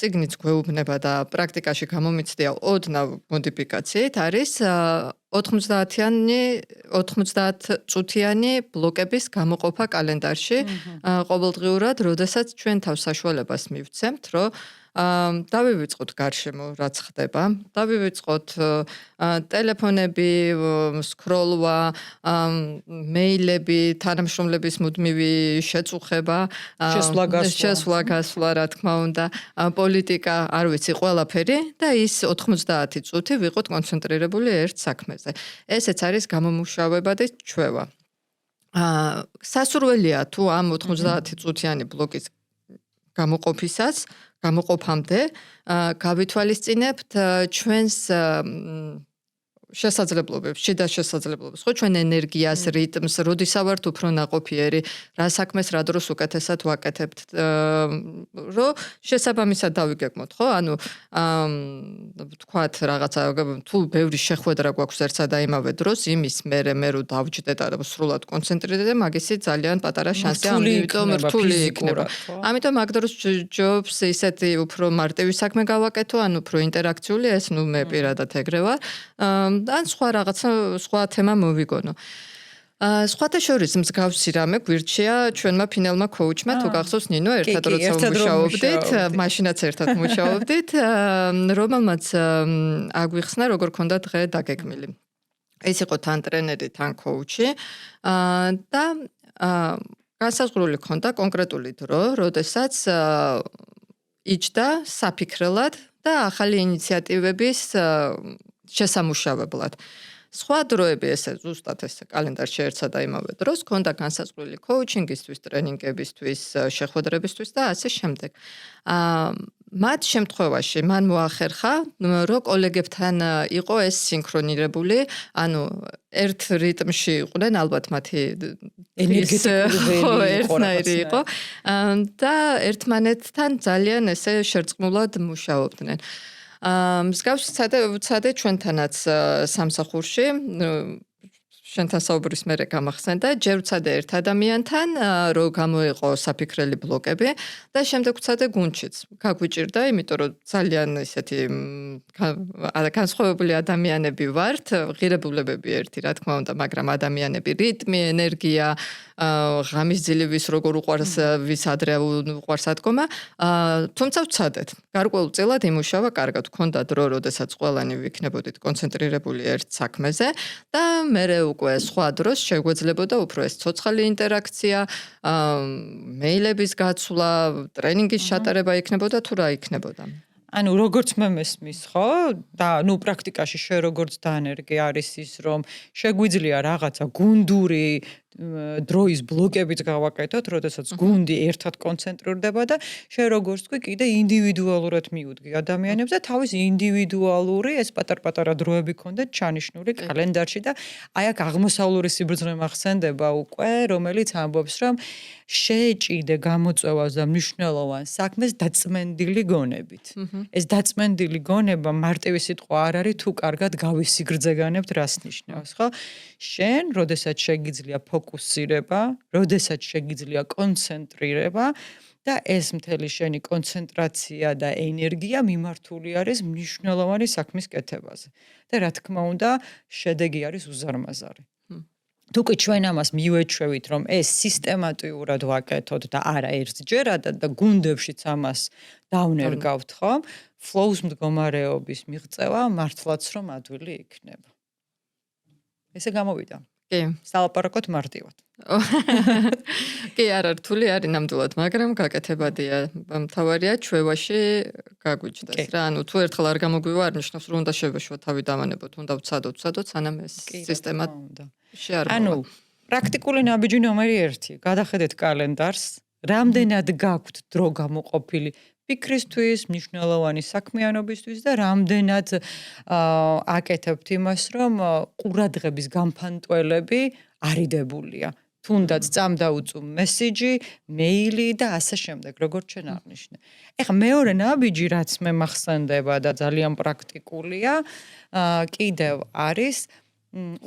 წიგნიც გვეუბნება და პრაქტიკაში გამომიცდია ოდნავ მოდიფიკაციით, არის 90 წუთიანი ბლოკების გამოყოფა კალენდარში ყოველდღიურად, როდესაც ჩვენ თავს საშუალებას მივცემთ, რომ დავივიწყოთ გარშემო რაც ხდება, დავივიწყოთ ტელეფონები, სკროლვა, მეილები, თანამშრომლების მუდმივი შეწუხება, შესვლა, რა თქმა უნდა, პოლიტიკა, არ ვიცი, ყველაფერი და ის 90 წუთი ვიყოთ კონცენტრირებული ერთ საქმეზე. ესეც არის გამომუშავება და ჩვევა. სასურველია თუ ამ 90 წუთიანი ბლოკის გამოყოფამდე გავითვალისწინებთ ჩვენს შესაძლებლობებს, შიდა შესაძლებლობებს, ხო ჩვენ ენერგიას, რიტმს, როდისა ვართ უფრო ნაყოფიერი, რა საქმეს რა დროს უკეთესად ვაკეთებთ, რომ შესაბამისად დავიგეგმოთ, ხო? ანუ თქვათ რაღაცა თუ ბევრი შეხვედრა გვაქვს ერთსა და იმავე დროს, იმის მე რო დავჯდე და სრულად კონცენტრირდე, მაგისი ძალიან პატარა შანსია, ამიტომ რთული იქნება. ამიტომ მაგ დროს ჯობს ისეთი უფრო მარტივი საქმე გავაკეთო, ან უფრო ინტერაქციული, ეს მე პირადად ეგრე ვარ. ან სხვა თემა მოვიგონო. სხვათა შორის მსგავსი რამე გვირჩია ჩვენმა ფინალმა coach-მა, თუ გახსოვს ნინო, ერთად როცა ვმუშაობდით, მაშინაც ერთად მუშაობდით, რომელმაც აგვიხსნა, როგორ ქონდა დღე დაგეგმილი. ეს იყო თან ტრენერი, თან coach-ი და განსაზღვრული ქონდა კონკრეტული დრო, როდესაც იჯდა საფიქრელად და ახალი ინიციატივების შესამუშავებლად. სხვა დროები ესე ზუსტად ეს კალენდარში ერთსა და იმავე დროს ქონდა განსაზღვრული coaching-ისთვის, ტრენინგებისთვის, შეხვედრებისთვის და ასე შემდეგ. მათ შემთხვევაში მან მოახერხა, რომ კოლეგებთან იყო ეს სინქრონირებული, ანუ ერთ რიტმში იყვნენ, ალბათ მათი ერთნაირი იყო და ერთმანეთთან ძალიან ესე შერწყმულად მუშაობდნენ. მსგავსად ჩვენთანაც სამსახურში შენთან საუბრის მერე გამახსენდა, ჯერ ვცადე ერთ ადამიანთან, რომ გამოეყო საფიქრელი ბლოკები და შემდეგ ვცადე გუნდშიც. გაგვიჭირდა, იმიტომ რომ ძალიან ესეთი განსხვავებული ადამიანები ვართ, ღირებულებები ერთი, რა თქმა უნდა, მაგრამ ადამიანები, რიტმი, ენერგია, ღამის ძილის როგორ უყვარს, ვის ადრე უყვარს ადგომა, თუმცა ვცადეთ. გარკვეულწილად იმუშავა კარგად, გქონდა დრო, როდესაც ყველანი ვიქნებოდით კონცენტრირებული ერთ საქმეზე და მერე უკვე სხვა დროს შეგვეძლებოდა უფრო ეს ცოცხალი ინტერაქცია, მეილების გაცვლა, ტრენინგის ჩატარება იქნებოდა თუ რა იქნებოდა. ანუ როგორც მე მესმის, ხო? და პრაქტიკაში შე როგორც დაანერგე არის ის, რომ შეგვიძლია რაღაცა გუნდური დროის ბლოკებით გავაკეთოთ, როდესაც გუნდი ერთად კონცენტრირდება და შე როგორც თქვი, კიდე ინდივიდუალურად მიუდგე ადამიანებს და თავის ინდივიდუალური ეს პატარ-პატარა დროები ქონდეთ ჩანიშნული კალენდარში და აი აქ აღმოსავლური სიბრძნე მახსენდება უკვე, რომელიც ამბობს, რომ შეეჭიდე გამოწვევას და მნიშვნელოვან საქმეს დაწმენდილი გონებით. ეს დაწმენდილი გონება მარტივი სიტყვა არ არის, თუ კარგად გავისიგრძეგანებთ, რას ნიშნავს, ხო? შენ, როდესაც შეგიძლია ფოკუსირება, როდესაც შეგიძლია კონცენტრირება და ეს მთელი შენი კონცენტრაცია და ენერგია მიმართული არის მნიშვნელოვანი საქმის კეთებაზე. და რა თქმა უნდა, შედეგი არის უზარმაზარი. თუკი ჩვენ ამას მივეჩვევით, რომ ეს სისტემატიურად ვაკეთოთ და არა ერთჯერადად და გუნდებშიც ამას დავნერგავთ, ხო? flow-ს მდგომარეობის მიღწევა მართლაც რომ ადვილი იქნება. ესე გამოვიდა. კი, სალაპარაკოთ მარტივად. კი, არა, რთული არის ნამდვილად, მაგრამ გაკეთებადია. მთავარია ჩვევაში გაგვიჯდეს რა. ანუ თუ ერთხელ არ გამოგვივა, არ ნიშნავს რომ უნდა შევეშვა თავი დავანებოთ, უნდა ვცადოთ, სანამ ეს სისტემა შეარბა. ანუ პრაქტიკული ნაბიჯი ნომერი 1. გადახედეთ კალენდარს, რამდენად გაქვთ დრო გამოყოფილი ფიქრისთვის, მნიშვნელოვანი საქმიანობისთვის და რამდენად აკეთებთ იმას, რომ ყურადღების განფანტველები არიდებულია. თუნდაც წამდაუწუ მესიჯი, მეილი და ასე შემდეგ, როგორც ჩვენ აღნიშნე. ეხლა მეორე ნაბიჯი, რაც მე მახსენდება და ძალიან პრაქტიკულია, კიდევ არის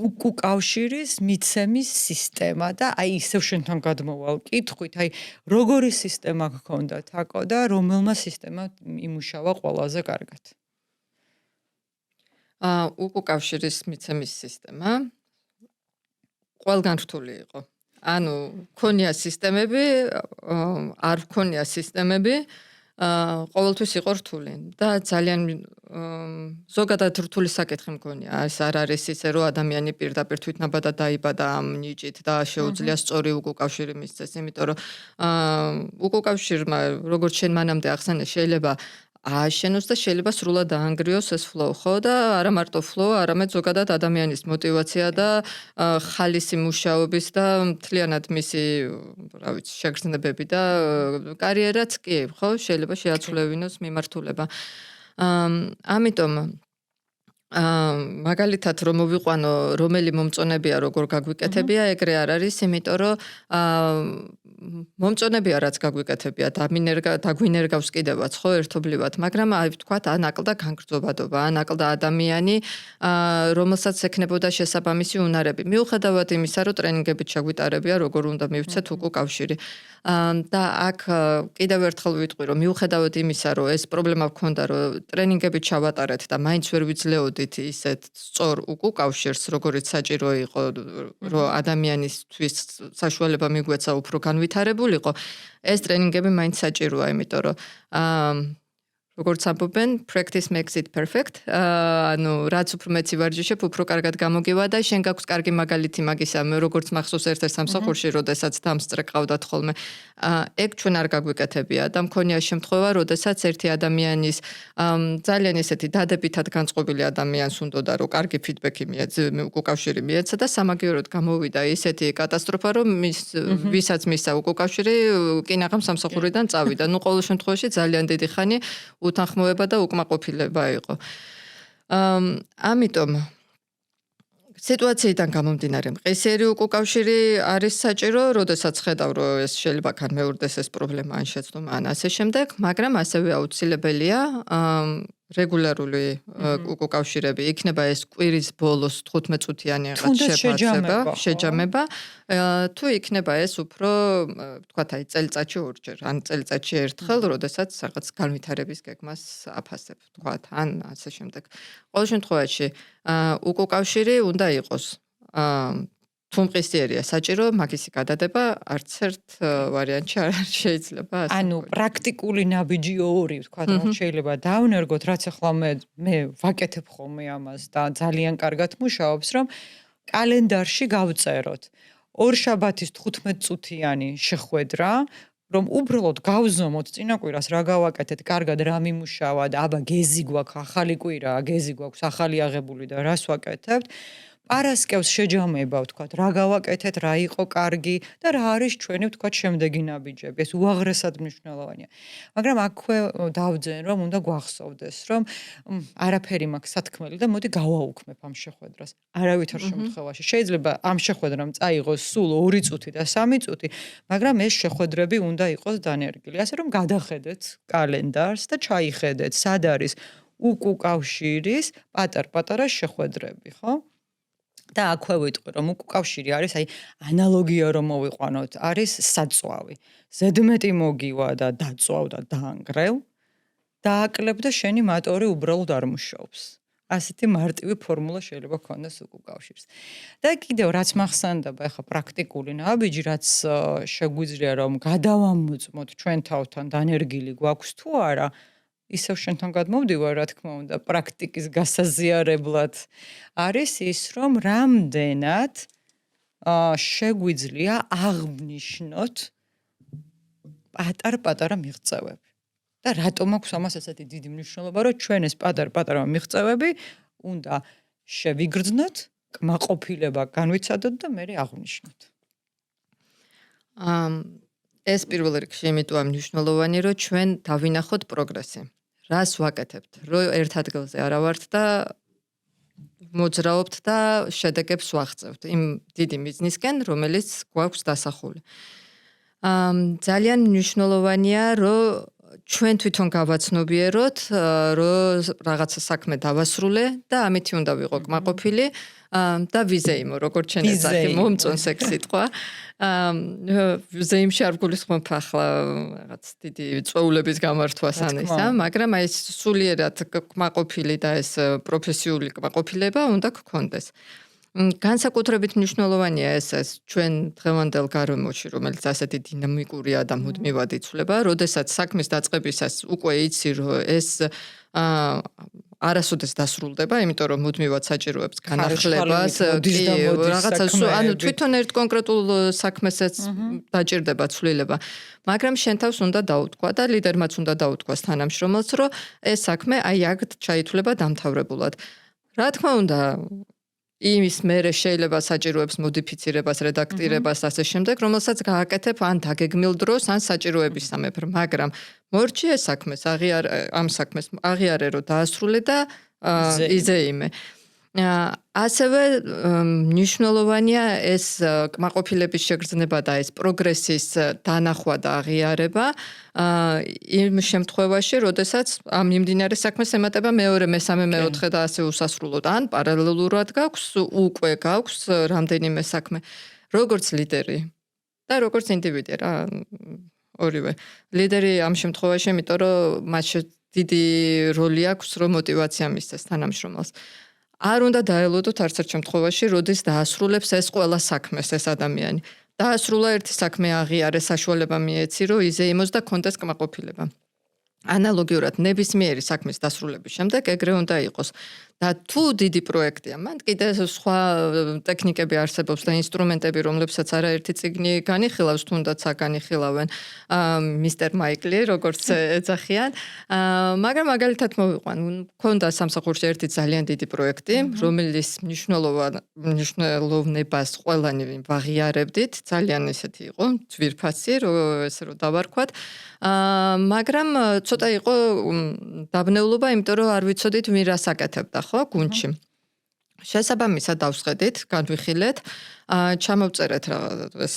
უკუკავშირის მიცემის სისტემა და აი ისევ შენთან გადმოვალ კითხვით, აი როგორი სისტემა გქონდათ აკო და რომელმა სისტემა იმუშავა ყველაზე კარგად? უკუკავშირის მიცემის სისტემა ყველგან რთული იყო. ანუ ქონია სისტემები, არ ქონია სისტემები, ყოველთვის იყო რთული და ძალიან ზოგადად რთული საკითხი მქონია. ეს არ არის ისე რომ ადამიანი პირდაპირ თვითნაბადად დაიბადა ამ ნიჭით და შეუძლია სწორი უკუკავშირი მისცეს, იმიტომ რომ უკუკავშირმა როგორც შენ მანამდე ახსენე, შეიძლება ააშენოს და შეიძლება სრულად დაანგრიოს ეს flow, ხო და არა მარტო flow, არამედ ზოგადად ადამიანის мотиваცია და ხალისი მუშაობის და მთლიანად მისი, რა ვიცი, შეგრძნებები და კარიერაც კი, ხო, შეიძლება შეაცვლევინოს მიმართულება. ამიტომ მაგალითად რომ მოვიყვანო რომელი მომწონებია როგორ გაგვიკეთებია, ეგრე არ არის, იმიტომ რომ მომწონებია რაც გაგვიკეთებია, დაგვინერგავს კიდევაც ხო ერთობლივად, მაგრამ აი ვთქვათ, ან აკლდა განგრძობადობა, ან აკლდა ადამიანი, რომელსაც ექნებოდა შესაბამისი უნარები. მიუხედავად იმისა, რომ ტრენინგებით შეგვიტარებია, როგორ უნდა მივცეთ უკუკავშირი. და აქ კიდევ ერთხელ ვიტყვი, რომ მიუხედავად იმისა, რომ ეს პრობლემა გქონდა, რომ ტრენინგებით ჩავატარეთ და მაინც ვერ ვიძლეოდით ისეთ სწორ უკუკავშირს, როგორიც საჭირო იყო, რომ ადამიანისთვის საშუალება მიგვეცა უფრო განვითარებულიყო, ეს ტრენინგები მაინც საჭიროა, იმიტომ რომ როგორც ამბობენ, practice makes it perfect. ანუ რაც უფრო მეცი ვარჯიშებ, უფრო კარგად გამოგივა და შენ გაქვს კარგი მაგალითი მაგისა, როგორც მახსოვს ერთ-ერთ სამსახურში, როდესაც დამსწრე ყავდათ ხოლმე. ეგ ჩვენ არ გაგვიკეთებია და მქონია შემთხვევა, როდესაც ერთი ადამიანის ძალიან ესეთი დადებითად განწყობილი ადამიანს უნდოდა, რომ კარგი ფიდბექი უკუკავშირი მიეცა და სამაგიეროდ გამოვიდა ისეთი კატასტროფა, რომ ვისაც მისცა უკუკავშირი, კინაღამ სამსახურიდან წავიდა. ნუ ყოველ შემთხვევაში ძალიან დიდი ხანი უთანხმოება და უკმაყოფილება იყო. ამიტომ სიტუაციიდან გამომდინარე, მყისიერი უკუკავშირი არის საჭირო, როდესაც ხედავ, რომ ეს შეიძლება განმეორდეს ეს პრობლემა ან შეცდომა ან ასე შემდეგ, მაგრამ ასევე აუცილებელია რეგულარული უკუკავშირები. იქნება ეს კვირის ბოლოს 15 წუთიანი რაღაც შეჯამება. თუ იქნება ეს უფრო, ვთქვათ, აი წელიწადში ორჯერ, ან წელიწადში ერთხელ, როდესაც რაღაც განვითარების გეგმას აფასებ, ვთქვათ, ან ასე შემდეგ. ყოველ შემთხვევაში, უკუკავშირი უნდა იყოს თუ მყისიერია საჭირო, მაგისი გადადება არც ერთ ვარიანტში არ შეიძლება ასე. ანუ პრაქტიკული ნაბიჯი ორი, ვთქვათ, რომ შეიძლება დავნერგოთ, რაც ახლა მე ვაკეთებ ხოლმე ამას და ძალიან კარგად მუშაობს, რომ კალენდარში გავწეროთ ორშაბათის 15 წუთიანი შეხვედრა, რომ უბრალოდ გავზომოთ წინა კვირას რა გავაკეთეთ, კარგად რა მიმუშავა და აბა გეზი გვაქვს, ახალი კვირაა, გეზი გვაქვს, ახალი აღებული და რას ვაკეთებთ. პარასკევს შეჯამება, ვთქვათ, რა გავაკეთეთ, რა იყო კარგი და რა არის ჩვენი, ვთქვათ, შემდეგი ნაბიჯები. ეს უაღრესად მნიშვნელოვანია. მაგრამ აქვე დავძენ, რომ უნდა გვახსოვდეს, რომ არაფერი მაქვს სათქმელი და მოდი გავაუქმებ ამ შეხვედრას. არავითარ შემთხვევაში. შეიძლება ამ შეხვედრამ წაიღოს სულ 2 წუთი და 3 წუთი, მაგრამ ეს შეხვედრები უნდა იყოს დანერგილი. ასე რომ გადახედეთ კალენდარს და ჩაიხედეთ, სად არის უკუკავშირის პატარ-პატარა შეხვედრები, ხო? და აქვე ვიტყვი, რომ უკუკავშირი არის, აი, ანალოგია რომ მოვიყვანოთ, არის საწვავი. ზედმეტი მოგივა და დაწვავ და დაანგრევ, დააკლებ და შენი მატორი უბრალოდ არ მუშაობს. ასეთი მარტივი ფორმულა შეიძლება გქონდეს უკუკავშირს. და კიდევ რაც მახსენდება, ახლა პრაქტიკული ნაბიჯი, რაც შეგვიძლია რომ გადავამოწმოთ ჩვენ თავთან დანერგილი გვაქვს თუ არა, ისევ შენთან გადმოვდივარ, რა თქმა უნდა, პრაქტიკის გასაზიარებლად არის ის, რომ რამდენად შეგვიძლია აღნიშნოთ პატარ-პატარა მიღწევები. და რატომ აქვს ამას ესეთი დიდი მნიშვნელობა, რომ ჩვენ ეს პატარ-პატარა მიღწევები უნდა შევიგრძნოთ, კმაყოფილება განვიცადოთ და მე აღნიშნოთ. ეს პირველ რიგში იმიტომ მნიშვნელოვანი, რომ ჩვენ დავინახოთ პროგრესი. რას ვაკეთებთ? რომ ერთ ადგილზე არა ვართ და მოძრაობთ და შედეგებს ვაღწევთ იმ დიდი მიზნისკენ, რომელიც გვაქვს დასახული. ძალიან მნიშვნელოვანია, რომ ჩვენ თვითონ გავაცნობიეროთ, რომ რაღაცა საქმე დავასრულე და ამითი უნდა ვიყო კმაყოფილი და ვიზეიმო, როგორც ჩვენ ეძახი მომწონს ეგ სიტყვა. ვიზეიმში არ გულისხმობ ახლა რაღაც დიდი წვეულების გამართვას ან ისა, მაგრამ აი სულიერად კმაყოფილი და ეს პროფესიული კმაყოფილება უნდა გქონდეს. განსაკუთრებით მნიშვნელოვანია ეს ჩვენ დღევანდელ გარემოში, რომელიც ასეთი დინამიკურია და მუდმივად იცვლება, როდესაც საქმის დაწყებისას უკვე იცი, რომ ეს არასოდეს დასრულდება, იმიტომ რომ მუდმივად საჭიროებს განახლებას, რაღაცას, ანუ თვითონ ერთ კონკრეტულ საქმესაც დაჭირდება ცვლილება. მაგრამ შენ თავს უნდა დაუთქვა და ლიდერმაც უნდა დაუთქვას თანამშრომელს, რომ ეს საქმე აი აქ ჩაითვლება დამთავრებულად. რა თქმა უნდა, იმის მერე შეიძლება საჭიროებს მოდიფიცირებას, რედაქტირებას და ასე შემდეგ, რომელსაც გააკეთებ ან დაგეგმილ დროს, ან საჭიროებისამებრ, მაგრამ მორჩი ეს საქმეს, ამ საქმეს აღიარე, რომ დაასრულე და იზეიმე. ასევე მნიშვნელოვანია ეს კმაყოფილების შეგრძნება და ეს პროგრესის დანახვა და აღიარება იმ შემთხვევაში, როდესაც ამ მიმდინარე საქმეს ემატება მეორე, მესამე, მეოთხე და ასე უსასრულოდ, ან პარალელურად უკვე გაქვს რამდენიმე საქმე, როგორც ლიდერი და როგორც ინდივიდი რა, ორივე. ლიდერი ამ შემთხვევაში, იმიტომ რომ მას დიდი როლი აქვს, რომ მოტივაცია მისცეს თანამშრომელს. არ უნდა დაელოდოთ არც ერთ შემთხვევაში, როდის დაასრულებს ეს ყველა საქმეს ეს ადამიანი. დაასრულა ერთი საქმე აღიარეს, საშუალება მიეცი, რომ იზეიმოს და კონდეს კმაყოფილება. ანალოგიურად ნებისმიერი საქმის დასრულების შემდეგ ეგრე უნდა იყოს. და თუ დიდი პროექტია, მან კიდე სხვა ტექნიკები არსებობს და ინსტრუმენტები, რომლებსაც არაერთი წიგნი განიხილავს, თუნდაც აგანიხილავენ მისტერ მაიკლი, როგორც ეძახიან. მაგრამ მაგალითად მოვიყვან, მქონდა სამსახურში ერთი ძალიან დიდი პროექტი, რომელიც მნიშვნელოვნებას ყველანი ვაღიარებდით, ძალიან ესეთი იყო, ძვირფასი, ესე რომ დავარქვათ. მაგრამ ცოტა იყო დაბნეულობა, იმიტომ რომ არ ვიცოდით ვინ რას აკეთებდა, ხო, გუნდში. შესაბამისად დავსხედით, განვიხილეთ, ჩამოვწერეთ ეს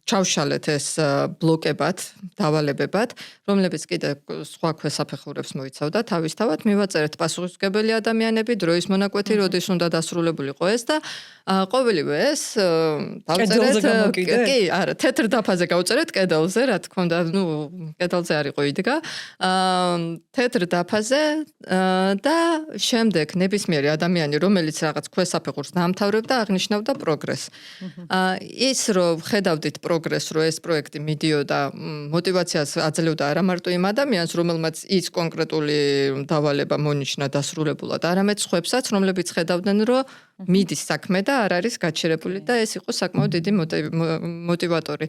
ჩავშალეთ ეს ბლოკებად, დავალებებად, რომლებიც კიდე სხვა ქვესაფეხურებს მოიცავდა თავისთავად, მივაწერეთ პასუხისმგებელი ადამიანები, დროის მონაკვეთი, როდის უნდა დასრულებულიყო ეს და ყოველივე ეს დავწერეთ, კი, არა, თეთრ დაფაზე გავწერეთ კედელზე, რა თქმა უნდა, კედელზე არ იყო იდგა, თეთრ დაფაზე და შემდეგ ნებისმიერი ადამიანი, რომელიც რაღაც ქვესაფეხურს დაამთავრებდა, აღნიშნავდა პროგრესს. ის რომ ხედავდით პროგრესს, რომ ეს პროექტი მიდიოდა, მოტივაციას აძლევდა არა მარტო იმ ადამიანს, რომელმაც ის კონკრეტული დავალება მონიშნა დასრულებულად, არამედ სხვებსაც, რომლებიც ხედავდნენ, რომ მიდის საქმე და არ არის გაჩერებული და ეს იყო საკმაოდ დიდი მოტივატორი.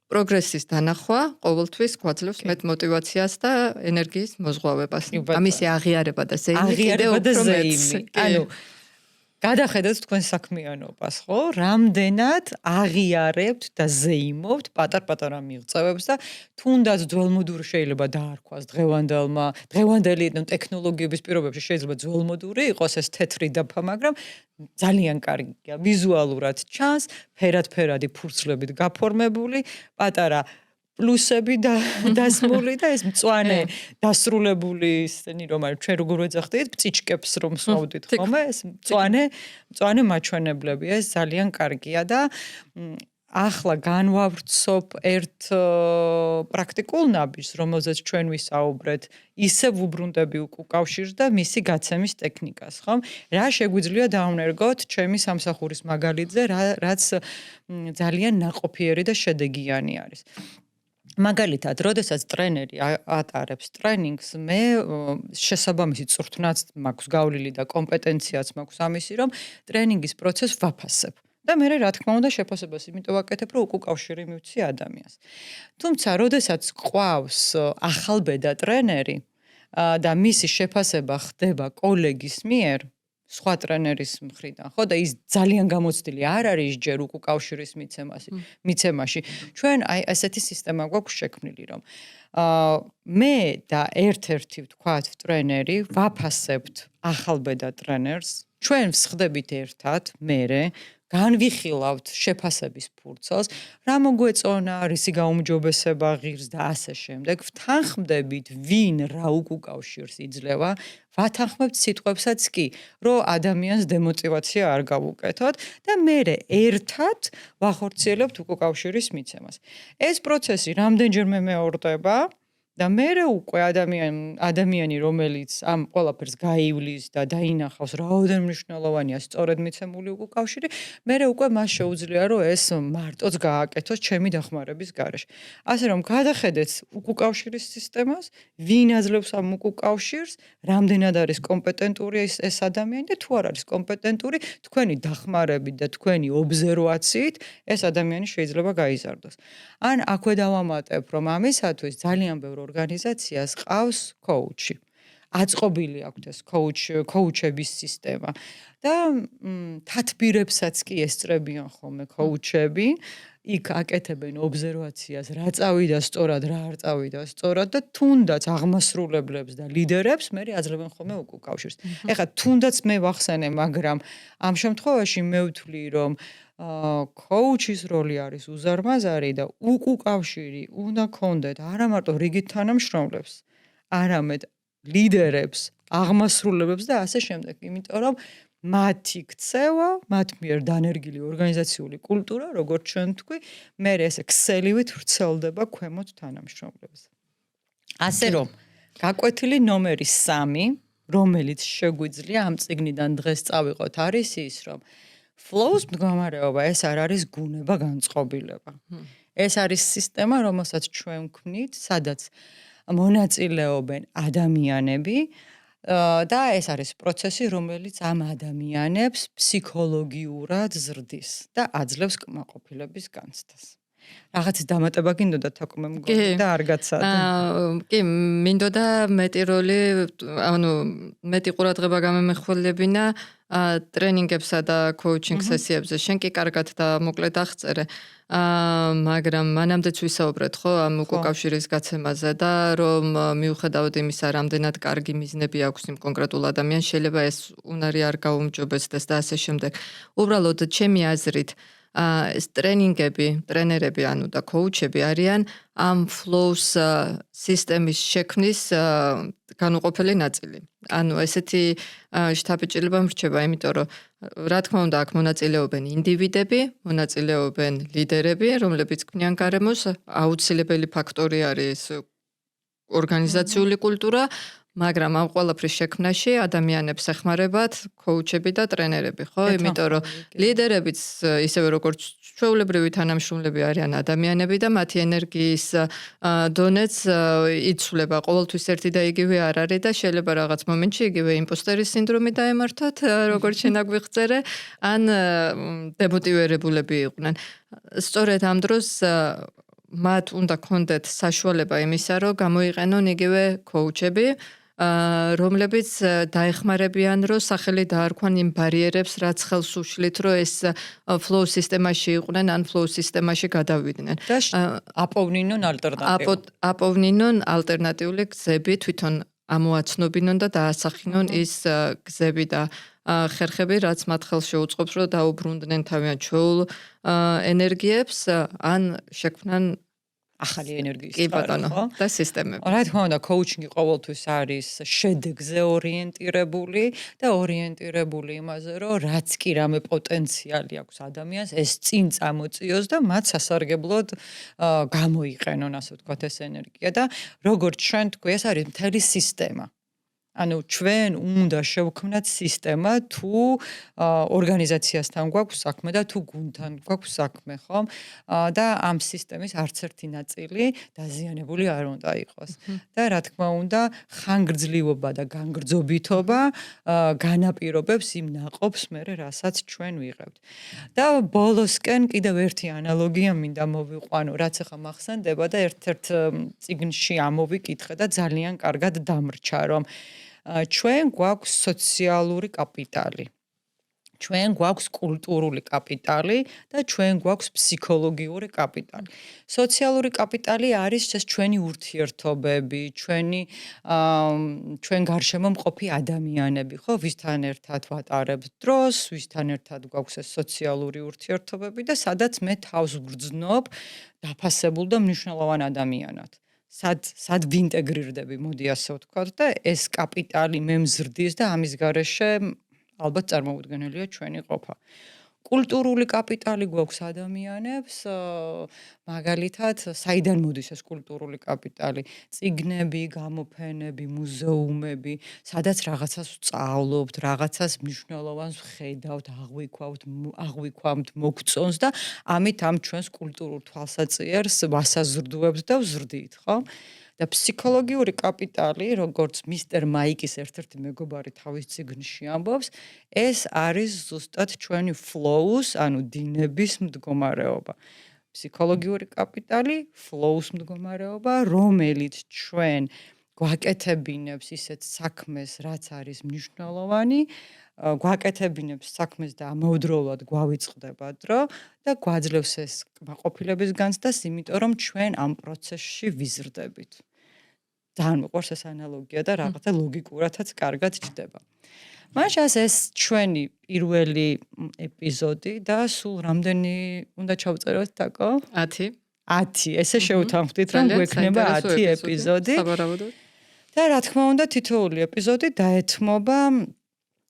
პროგრესის დანახვა ყოველთვის გვაძლევს მეტ მოტივაციას და ენერგიის მოზღვავებას. ამისი აღიარება და ზეიმი კიდევ უფრო მეტს. ანუ გადახედეთ თქვენ საქმიანობას, ხო? რამდენად აღიარებთ და ზეიმობთ პატარ-პატარა მიღწევებს და თუნდაც ძველმოდური შეიძლება დაარქვას დღევანდელი ტექნოლოგიების პირობებში შეიძლება ძველმოდური იყოს ეს თეთრი დაფა, მაგრამ ძალიან კარგია, ვიზუალურად ჩანს, ფერად-ფერადი ფურცლებით გაფორმებული, პატარა პლუსები და დასმული და ეს მწვანე დასრულებული ისინი რომ არის ჩვენ როგორ ვეძახდით ბწიჩკებს რომ სვავდით ხოლმე ეს მწვანე მაჩვენებლები ეს ძალიან კარგია და ახლა განვავრცობ ერთ პრაქტიკულ ნაბიჯს რომელზეც ჩვენ ვისაუბრეთ ისევ ვუბრუნდები უკავშირს და მისი გაცემის ტექნიკას ხომ რა შეგვიძლია დავნერგოთ ჩემი სამსახურის მაგალითზე რაც ძალიან ნაყოფიერი და შედეგიანი არის მაგალითად, როდესაც ტრენერი ატარებს ტრენინგს, მე შესაბამისი წვრთნაც მაქვს გავლილი და კომპეტენციაც მაქვს ამისი, რომ ტრენინგის პროცესს ვაფასებ. და მე რა თქმა უნდა შეფასებას იმიტომ ვაკეთებ, რომ უკავშირი მივცი ადამიანს. თუმცა, როდესაც ყავს ახალბედა ტრენერი და მისი შეფასება ხდება კოლეგის მიერ, სხვა ტრენერის მხრიდან, ხო და ის ძალიან გამოცდილი არ არის ჯერ უკავშირის მიცემაში. ჩვენ აი ასეთი სისტემა გვაქვს შექმნილი, რომ მე და ერთ-ერთი ვთქვათ ტრენერი ვაფასებთ ახალბედა ტრენერს, ჩვენ ვსხდებით ერთად, მერე განვიხილავთ შეფასების ფურცელს, რა მოგვეწონა, რისი გაუმჯობესება ღირს და ასე შემდეგ. ვთანხმდებით, ვინ რა უკავშირს იძლევა, ვათანხმებთ სიტყვებსაც კი, რომ ადამიანს დემოტივაცია არ გავუკეთოთ და მერე ერთად ვახორციელებთ უკავშირის მიცემას. ეს პროცესი რამდენჯერმე მეორდება და მერე უკვე ადამიანი, რომელიც ამ ყველაფერს გაივლის და დაინახავს, რაოდენ მნიშვნელოვანია სწორედ მიცემული უკავშირი, მერე უკვე მას შეუძლია, რომ ეს მარტოც გააკეთოს ჩემი დახმარების გარეშე. ასე რომ გადახედეთ უკავშირის სისტემას, ვინ აძლევს ამ უკავშირს, რამდენად არის კომპეტენტური ეს ადამიანი და თუ არ არის კომპეტენტური, თქვენი დახმარებით და თქვენი ობზერვაციით ეს ადამიანი შეიძლება გაიზარდოს. ან აქვე დავამატებ, რომ ამისათვის ძალიან ბევრ ორგანიზაციას ყავს კოუჩი. აწყობილი აქვთ ეს კოუჩების სისტემა და თათბირებსაც კი ესწრებიან ხოლმე კოუჩები. იქ აკეთებენ ობზერვაციას, რა წავიდა სწორად, რა არ წავიდა სწორად და თუნდაც აღმასრულებლებს და ლიდერებს მე აძლევენ ხოლმე უკავშირს. ეხლა თუნდაც მე ვახსენე, მაგრამ ამ შემთხვევაში მე ვთვლი, რომ კოუჩის როლი არის უზარმაზარი და უკავშირი უნდა ქონდეთ არა მარტო რიგით თანამშრომლებს, არამედ ლიდერებს, აღმასრულებელს და ასე შემდეგ, იმიტომ რომ მათი ქცევა, მათ მიერ დანერგილი ორგანიზაციული კულტურა, როგორც ჩვენ თქვი, მე ესე ქსელივით ვრცელდება ქვემოთ თანამშრომლებს. ასე რომ, გაკვეთილი ნომერი 3, რომელიც შეგვიძლია ამ წიგნიდან დღეს წავიღოთ, არის ის, რომ flows მდგომარეობა ეს არ არის გუნება განწყობილება. ეს არის სისტემა, რომელსაც ჩვენ ვქმნით, სადაც მონაწილეობენ ადამიანები და ეს არის პროცესი, რომელიც ამ ადამიანებს ფსიქოლოგიურად ზრდის და აძლევს კმაყოფილების განცდას. რაღაც დამატება გინდოდა თაკმე მგონი და არ გაცადე. კი, მინდოდა მეტი როლი, ანუ მეტი ყურადღება გამემეხვილებინა ტრენინგებსა და კოუჩინგ სესიებზე. შენ კი კარგად და მოკლედ აღწერე. მაგრამ მანამდეც ვისაუბრეთ ხო ამ უკავშირის გაცემაზე და რომ მიუხედავად იმისა, რამდენად კარგი მიზნები აქვს იმ კონკრეტულ ადამიანს, შეიძლება ეს უნარი არ გაუმჯობესდეს და ასე შემდეგ. უბრალოდ ჩემი აზრით ეს ტრენერები ანუ და კოუჩები არიან ამ flows სისტემის შექმნის განუყოფელი ნაწილი. ანუ ესეთი შთაბეჭდილება მრჩება, იმიტომ რომ რა თქმა უნდა აქ მონაწილეობენ ინდივიდები, მონაწილეობენ ლიდერები, რომლებიც ქმნიან გარემოს, აუცილებელი ფაქტორი არის ორგანიზაციული კულტურა, მაგრამ ამ ყველაფრის შექმნაში ადამიანებს ეხმარებათ კოუჩები და ტრენერები, ხო? იმიტომ რომ ლიდერებიც ისევე როგორც ჩვეულებრივი თანამშრომლები არიან ადამიანები და მათი ენერგიის დონეც იცვლება, ყოველთვის ერთი და იგივე არ არის და შეიძლება რაღაც მომენტში იგივე იმპოსტერის სინდრომი დაემართოთ, როგორც შენ აგვიხწერე, ან დემოტივირებულები იყვნენ. სწორედ ამ დროს მათ უნდა ქონდეთ საშუალება იმისა, რომ გამოიყენონ იგივე კოუჩები, რომლებიც დაეხმარებიან, რომ სახელი დაარქვან იმ ბარიერებს, რაც ხელს უშლით, რომ ეს flow სისტემაში იყვნენ, ან flow სისტემაში გადავიდნენ. და აპოვნინონ აპოვნინონ ალტერნატიული გზები, თვითონ ამოაცნობინონ და დაასახინონ ის გზები და ხერხები, რაც მათ ხელს შეუწყობს, რომ დაუბრუნდნენ თავიანთ ჩვეულ ენერგიებს, ან შექმნან ახალი ენერგიის წყარო და სისტემები. რა თქმა უნდა, კოუჩინგი ყოველთვის არის შედეგზე ორიენტირებული და ორიენტირებული იმაზე, რომ რაც კი რამე პოტენციალი აქვს ადამიანს, ეს წინ წამოწიოს და მათ სასარგებლოდ გამოიყენონ, ასე ვთქვათ, ეს ენერგია და როგორც ჩვენ თქვი, ეს არის მთელი სისტემა. ანუ ჩვენ უნდა შევქმნათ სისტემა თუ ორგანიზაციასთან გვაქვს საქმე და თუ გუნდთან გვაქვს საქმე, ხომ? და ამ სისტემის არც ერთი ნაწილი დაზიანებული არ უნდა იყოს. და რა თქმა უნდა, ხანგრძლივობა და განგრძობითობა განაპირობებს იმ ნაყოფს, რასაც ჩვენ ვიღებთ. და ბოლოსკენ კიდევ ერთი ანალოგია მინდა მოვიყვანო, რაც ახლა მახსენდება და ერთ-ერთ წიგნში ამოვიკითხე და ძალიან კარგად დამრჩა, რომ ჩვენ გვაქვს სოციალური კაპიტალი. ჩვენ გვაქვს კულტურული კაპიტალი და ჩვენ გვაქვს ფსიქოლოგიური კაპიტალი. სოციალური კაპიტალი არის ჩვენი ურთიერთობები, ჩვენ გარშემო მყოფი ადამიანები, ხო, ვისთან ერთად ვატარებთ დროს, ვისთან ერთად გვაქვს ეს სოციალური ურთიერთობები და სადაც მე თავს ვგრძნობ დაფასებულ და მნიშვნელოვან ადამიანად. სად ვინტეგრირდები, მოდი ასე ვთქვათ და ეს კაპიტალი მე მზრდის და ამის გარეშე ალბათ წარმოუდგენელია ჩვენი ყოფა. კულტურული კაპიტალი გვაქვს ადამიანებს, მაგალითად, საიდან მოდის ეს კულტურული კაპიტალი? წიგნები, გამოფენები, მუზეუმები, სადაც რაღაცას ვსწავლობთ, რაღაცას მნიშვნელოვანს ვხედავთ, აღვიქვამთ, მოგწონს და ამით ამ ჩვენს კულტურულ თვალსაჩინოს ვასაზრდუებთ და ვზრდით, ხო? და ფსიქოლოგიური კაპიტალი, როგორც მისტერ მაიკის ერთ-ერთი მეგობარი თავის წიგნში ამბობს, ეს არის ზუსტად ჩვენი flow-ს, ანუ დინების მდგომარეობა. ფსიქოლოგიური კაპიტალი, flow-ს მდგომარეობა, რომელიც ჩვენ გვაკეთებინებს ისეთ საქმეს, რაც არის მნიშვნელოვანი, გვაკეთებინებს საქმეს და ამავდროულად გვავიწყდება დრო და გვაძლევს ეს კმაყოფილების განცდას, იმიტომ რომ ჩვენ ამ პროცესში ვიზრდებით. ძალიან მიყვარს ეს ანალოგია და რაღაცა ლოგიკურადაც კარგად ჩდება. მაშას ეს ჩვენი პირველი ეპიზოდი და სულ რამდენი უნდა ჩავწეროთ, თაკო? 10. 10. ესე შევთანხმდით, რომ გვექნება 10 ეპიზოდი. და რა თქმა უნდა, თითოეული ეპიზოდი დაეთმობა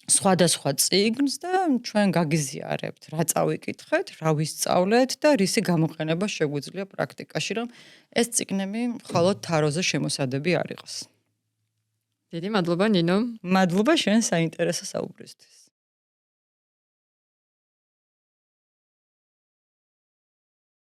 სხვადასხვა წიგნს და ჩვენ გაგიზიარებთ, რა წავიკითხეთ, რა ვისწავლეთ და რისი გამოყენება შეგვიძლია პრაქტიკაში, რომ ეს წიგნები მხოლოდ თაროზე შემოსადები არ იყოს. დიდი მადლობა, ნინო. მადლობა შენ საინტერესო საუბრისთვის.